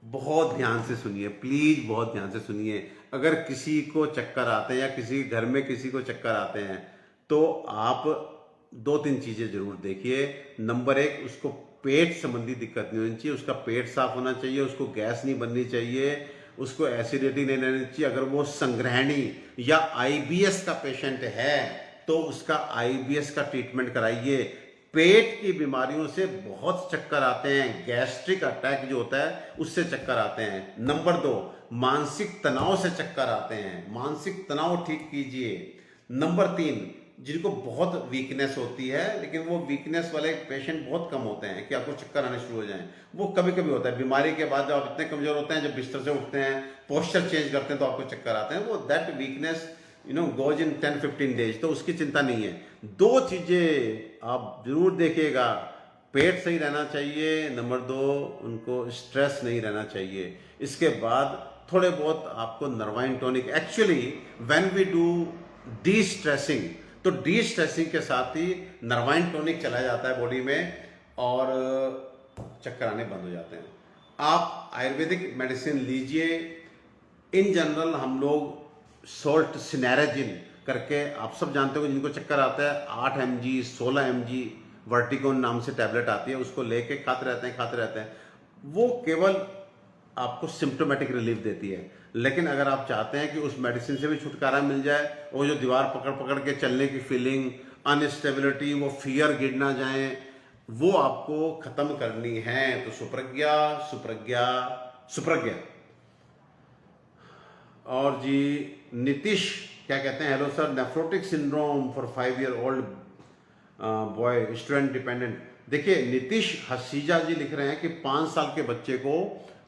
बहुत ध्यान से सुनिए प्लीज, बहुत ध्यान से सुनिए। अगर किसी को चक्कर आते हैं या किसी घर में किसी को चक्कर आते हैं तो आप 2-3 चीजें जरूर देखिए। नंबर 1, उसको पेट संबंधी दिक्कत नहीं होनी चाहिए, उसका पेट साफ होना चाहिए, उसको गैस नहीं बननी चाहिए, उसको एसिडिटी नहीं रहनी चाहिए। अगर वो संग्रहणी या आईबीएस का पेशेंट है तो उसका आईबीएस का ट्रीटमेंट कराइए। पेट की बीमारियों से बहुत चक्कर आते हैं, गैस्ट्रिक अटैक जो होता है उससे चक्कर आते हैं। नंबर 2, मानसिक तनाव से चक्कर आते हैं, मानसिक तनाव ठीक कीजिए। नंबर 3, जिनको बहुत वीकनेस होती है, लेकिन वो वीकनेस वाले पेशेंट बहुत कम होते हैं कि आपको चक्कर आने शुरू हो जाएं, वो कभी कभी होता है बीमारी के बाद, जब आप इतने कमजोर होते हैं, जब बिस्तर से उठते हैं, पोस्चर चेंज करते हैं तो आपको चक्कर आते हैं, वो that weakness goes in 10-15 days, तो उसकी चिंता नहीं है। 2 चीजें आप जरूर देखिएगा, पेट सही रहना चाहिए, नंबर 2 उनको स्ट्रेस नहीं रहना चाहिए। इसके बाद थोड़े बहुत आपको nervine tonic, actually when we do destressing, तो डी स्ट्रेसिंग के साथ ही नर्वाइन टॉनिक चला जाता है बॉडी में और चक्कर आने बंद हो जाते हैं। आप आयुर्वेदिक मेडिसिन लीजिए। इन जनरल हम लोग सोल्ट सिनेरेजिन करके, आप सब जानते हो जिनको चक्कर आता है, 8 mg 16 mg वर्टिगोन नाम से टैबलेट आती है, उसको लेके खाते रहते हैं। वो केवल आपको सिम्टोमेटिक रिलीफ देती है, लेकिन अगर आप चाहते हैं कि उस मेडिसिन से भी छुटकारा मिल जाए, वो जो दीवार पकड़ पकड़ के चलने की फीलिंग, अनस्टेबिलिटी, वो फियर गिर ना जाए, वो आपको खत्म करनी है, तो सुप्रज्ञा सुप्रज्ञा सुप्रज्ञा। और जी नीतीश क्या कहते हैं, hello sir, nephrotic syndrome for 5 year old boy student dependent. देखिए नीतीश हसीजा जी लिख रहे हैं कि 5 साल के बच्चे को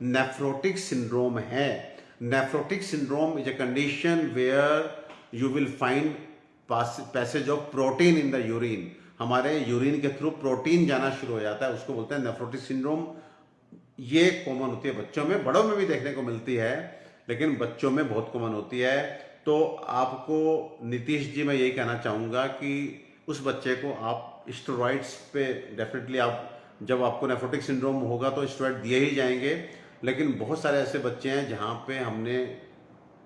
नेफ्रोटिक सिंड्रोम है। Nephrotic syndrome is a condition where you will find passage of protein in the urine. हमारे यूरिन के थ्रू प्रोटीन जाना शुरू हो जाता है, उसको बोलते हैं नेफ्रोटिक सिंड्रोम। ये कॉमन होती है बच्चों में, बड़ों में भी देखने को मिलती है, लेकिन बच्चों में बहुत कॉमन होती है। तो आपको नीतीश जी मैं यही कहना चाहूँगा कि उस बच्चे को आप स्टेरॉइड्स पे डेफिनेटली, आप जब आपको नेफ्रोटिक सिंड्रोम होगा तो स्टेरॉइड दिए ही जाएंगे, लेकिन बहुत सारे ऐसे बच्चे हैं जहाँ पे हमने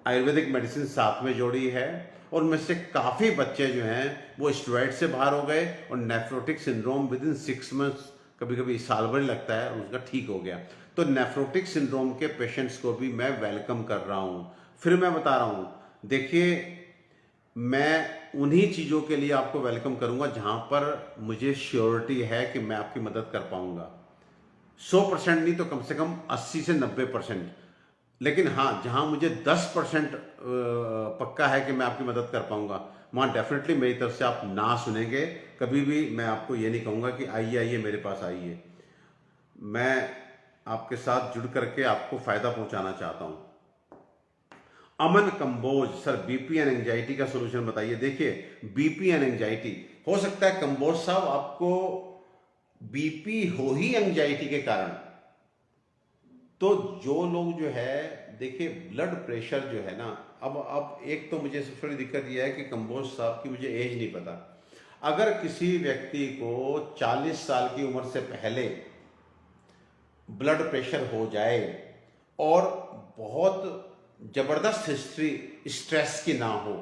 आयुर्वेदिक मेडिसिन साथ में जोड़ी है और उनमें से काफ़ी बच्चे जो हैं वो स्टेरॉइड से बाहर हो गए और nephrotic syndrome with in 6 months, कभी कभी साल भर लगता है, उसका ठीक हो गया। तो नेफ्रोटिक सिंड्रोम के पेशेंट्स को भी मैं वेलकम कर रहा हूँ। फिर मैं बता रहा हूँ, देखिए मैं उन्हीं चीज़ों के लिए आपको वेलकम करूँगा जहाँ पर मुझे श्योरिटी है कि मैं आपकी मदद कर पाऊँगा। 100% नहीं तो कम से कम 80 से 90%। लेकिन हाँ, जहाँ मुझे 10% पक्का है कि मैं आपकी मदद कर पाऊँगा, वहाँ डेफिनेटली मेरी तरफ से आप ना सुनेंगे। कभी भी मैं आपको ये नहीं कहूँगा कि आइए आइए मेरे पास आइए। मैं आपके साथ जुड़ करके आपको फ़ायदा पहुँचाना चाहता हूँ। Aman Kamboj, sir BP and anxiety का सोल्यूशन बताइए। देखिए बीपी एंड एंजाइटी, हो सकता है कंबोज साहब आपको बीपी हो ही एंजाइटी के कारण। तो जो लोग जो है, देखिए ब्लड प्रेशर जो है ना, अब एक तो मुझे सबसे बड़ी दिक्कत यह है कि कंबोज साहब की मुझे एज नहीं पता। अगर किसी व्यक्ति को 40 साल की उम्र से पहले ब्लड प्रेशर हो जाए और बहुत जबरदस्त हिस्ट्री स्ट्रेस की ना हो,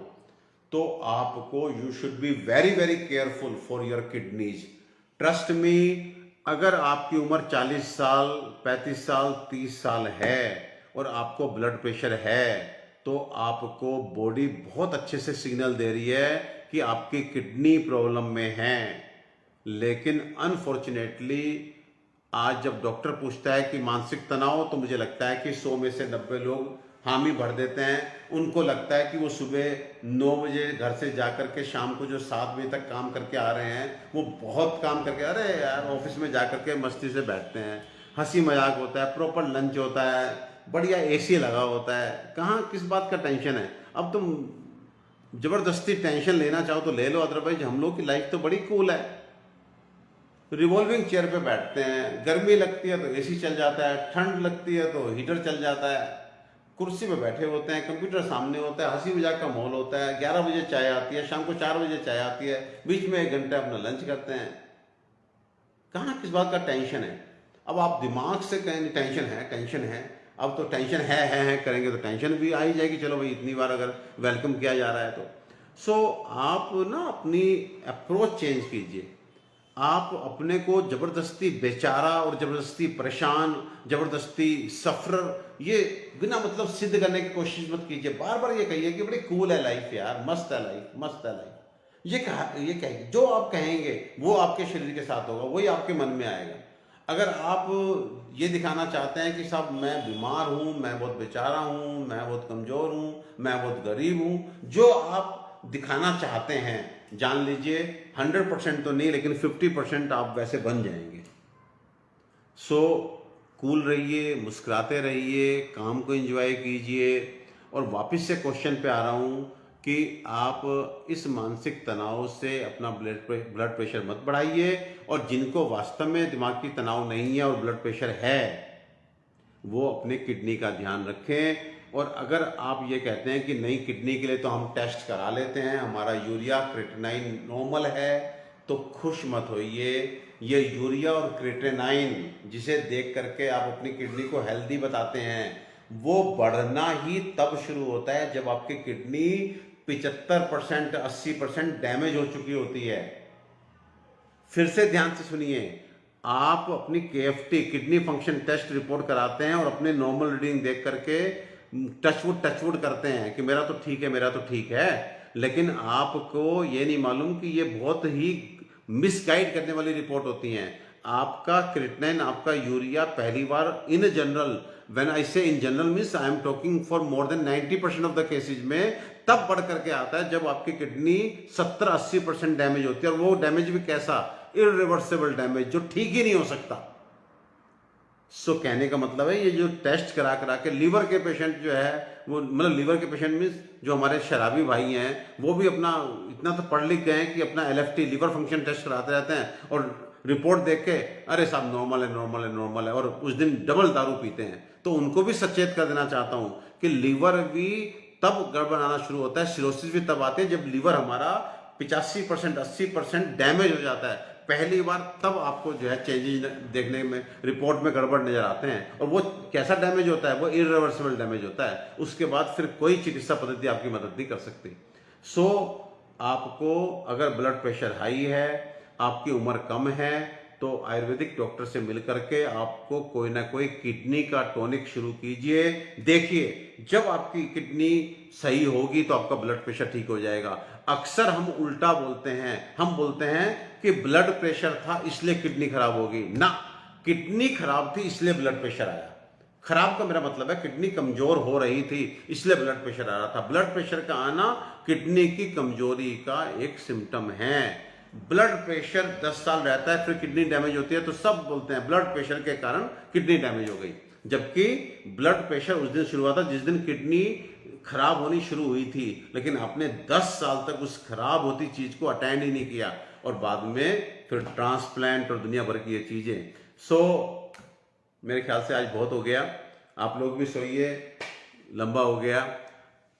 तो आपको you should be very very careful for your kidneys. Trust me, अगर आपकी उम्र 40 साल 35 साल 30 साल है और आपको ब्लड प्रेशर है, तो आपको बॉडी बहुत अच्छे से सिग्नल दे रही है कि आपकी किडनी प्रॉब्लम में है। लेकिन अनफॉर्चुनेटली आज जब डॉक्टर पूछता है कि मानसिक तनाव, तो मुझे लगता है कि 100 में से 90 लोग हामी भर देते हैं। उनको लगता है कि वो सुबह 9 बजे घर से जाकर के शाम को जो 7 बजे तक काम करके आ रहे हैं, वो बहुत काम करके, अरे यार ऑफिस में जा करके मस्ती से बैठते हैं, हंसी मजाक होता है, प्रॉपर लंच होता है, बढ़िया एसी लगा होता है, कहाँ किस बात का टेंशन है। अब तुम जबरदस्ती टेंशन लेना चाहो तो ले लो, अदरवाइज हम लोग की लाइफ तो बड़ी कूल है। रिवॉल्विंग चेयर पे बैठते हैं, गर्मी लगती है तो एसी चल जाता है, ठंड लगती है तो हीटर चल जाता है, कुर्सी पे बैठे होते हैं, कंप्यूटर सामने होता है, हंसी मजाक का माहौल होता है, 11 बजे चाय आती है, शाम को 4 बजे चाय आती है, बीच में 1 घंटा अपना लंच करते हैं। कहाँ किस बात का टेंशन है। अब आप दिमाग से कहेंगे टेंशन है, अब तो टेंशन है करेंगे तो टेंशन भी आ ही जाएगी। चलो भाई, इतनी बार अगर वेलकम किया जा रहा है तो आप ना अपनी अप्रोच चेंज कीजिए। आप अपने को जबरदस्ती बेचारा और जबरदस्ती परेशान, जबरदस्ती सफरर, ये बिना मतलब सिद्ध करने की कोशिश मत कीजिए। बार बार ये कहिए कि बड़ी कूल है लाइफ यार, मस्त है लाइफ, मस्त है लाइफ। ये कहिए, जो आप कहेंगे वो आपके शरीर के साथ होगा, वही आपके मन में आएगा। अगर आप ये दिखाना चाहते हैं कि साहब मैं बीमार हूँ, मैं बहुत बेचारा हूँ, मैं बहुत कमज़ोर हूँ, मैं बहुत गरीब हूँ, जो आप दिखाना चाहते हैं, जान लीजिए 100% तो नहीं लेकिन 50% आप वैसे बन जाएंगे। कूल रहिए, मुस्कुराते रहिए, काम को एंजॉय कीजिए। और वापस से क्वेश्चन पे आ रहा हूँ, कि आप इस मानसिक तनाव से अपना ब्लड प्रेशर मत बढ़ाइए, और जिनको वास्तव में दिमागी तनाव नहीं है और ब्लड प्रेशर है, वो अपने किडनी का ध्यान रखें। और अगर आप ये कहते हैं कि नहीं, किडनी के लिए तो हम टेस्ट करा लेते हैं, हमारा यूरिया क्रिएटिनिन नॉर्मल है, तो खुश मत होइए। ये यूरिया और क्रिएटिनिन जिसे देख करके आप अपनी किडनी को हेल्दी बताते हैं, वो बढ़ना ही तब शुरू होता है जब आपकी किडनी 75% 80% डैमेज हो चुकी होती है। फिर से ध्यान से सुनिए, आप अपनी KFT kidney function test report कराते हैं और अपने नॉर्मल रीडिंग देख करके टचवुड करते हैं कि मेरा तो ठीक है, मेरा तो ठीक है, लेकिन आपको ये नहीं मालूम कि ये बहुत ही मिसगाइड करने वाली रिपोर्ट होती हैं। आपका क्रिएटिनिन, आपका यूरिया पहली बार इन जनरल, व्हेन आई से in general means I am talking for more than 90% of the cases में तब बढ़ करके आता है जब आपकी किडनी 70-80% डैमेज होती है, और वो डैमेज भी कैसा, इरिवर्सिबल डैमेज, जो ठीक ही नहीं हो सकता। सो कहने का मतलब है, ये जो टेस्ट करा करा के लीवर के पेशेंट जो है, वो मतलब लीवर के पेशेंट मीन्स जो हमारे शराबी भाई हैं, वो भी अपना इतना तो पढ़ लिख गए हैं कि अपना LFT लीवर फंक्शन टेस्ट कराते रहते हैं, और रिपोर्ट देख के अरे साहब नॉर्मल है, नॉर्मल है, नॉर्मल है, और उस दिन डबल दारू पीते हैं। तो उनको भी सचेत कर देना चाहता हूं कि लीवर भी तब गड़बड़ाना शुरू होता है, सिरोसिस भी तब आते हैं जब लीवर हमारा 85% 80% डैमेज हो जाता है। पहली बार तब आपको जो है चेंजेस देखने में, रिपोर्ट में गड़बड़ नजर आते हैं, और वो कैसा डैमेज होता है, वो इरिवर्सिबल डैमेज होता है। उसके बाद फिर कोई चिकित्सा पद्धति आपकी मदद नहीं कर सकती। सो आपको अगर ब्लड प्रेशर हाई है, आपकी उम्र कम है, तो आयुर्वेदिक डॉक्टर से मिल करके आपको कोई ना कोई किडनी का टॉनिक शुरू कीजिए। देखिए, जब आपकी किडनी सही होगी तो आपका ब्लड प्रेशर ठीक हो जाएगा। अक्सर हम उल्टा बोलते हैं, हम बोलते हैं कि ब्लड प्रेशर था इसलिए किडनी खराब होगी। ना, किडनी खराब थी इसलिए ब्लड प्रेशर आया। खराब का मेरा मतलब है किडनी कमजोर हो रही थी इसलिए ब्लड प्रेशर आ रहा था। ब्लड प्रेशर का आना किडनी की कमजोरी का एक सिम्टम है। ब्लड प्रेशर 10 साल रहता है, फिर किडनी डैमेज होती है, तो सब बोलते हैं ब्लड प्रेशर के कारण किडनी डैमेज हो गई, जबकि ब्लड प्रेशर उस दिन शुरू हुआ था जिस दिन किडनी खराब होनी शुरू हुई थी, लेकिन आपने 10 साल तक उस खराब होती चीज को अटेंड ही नहीं किया, और बाद में फिर ट्रांसप्लांट और दुनिया भर की ये चीजें। सो मेरे ख्याल से आज बहुत हो गया, आप लोग भी सोइए, लंबा हो गया।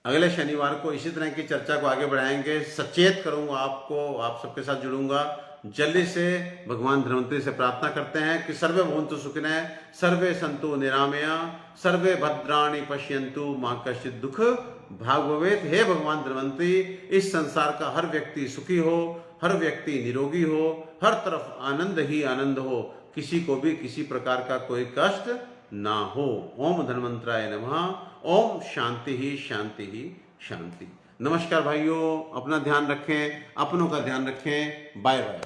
अगले शनिवार को इसी तरह की चर्चा को आगे बढ़ाएंगे। सचेत करूंगा आपको, आप सबके साथ जुड़ूंगा। जल्दी से भगवान धन्वंतरि से प्रार्थना करते हैं कि सर्वे भवन्तु सुखिनः, सर्वे सन्तु निरामया, सर्वे भद्राणि पश्यन्तु मां कश्चित् दुख भाग भवेत्। हे भगवान धन्वंतरि, इस संसार का हर व्यक्ति सुखी हो, हर व्यक्ति निरोगी हो, हर तरफ आनंद ही आनंद हो, किसी को भी किसी प्रकार का कोई कष्ट ना हो। ओम धन्वंतराय नमः। ओम शांति ही शांति ही शांति। नमस्कार भाइयों, अपना ध्यान रखें, अपनों का ध्यान रखें। Bye bye.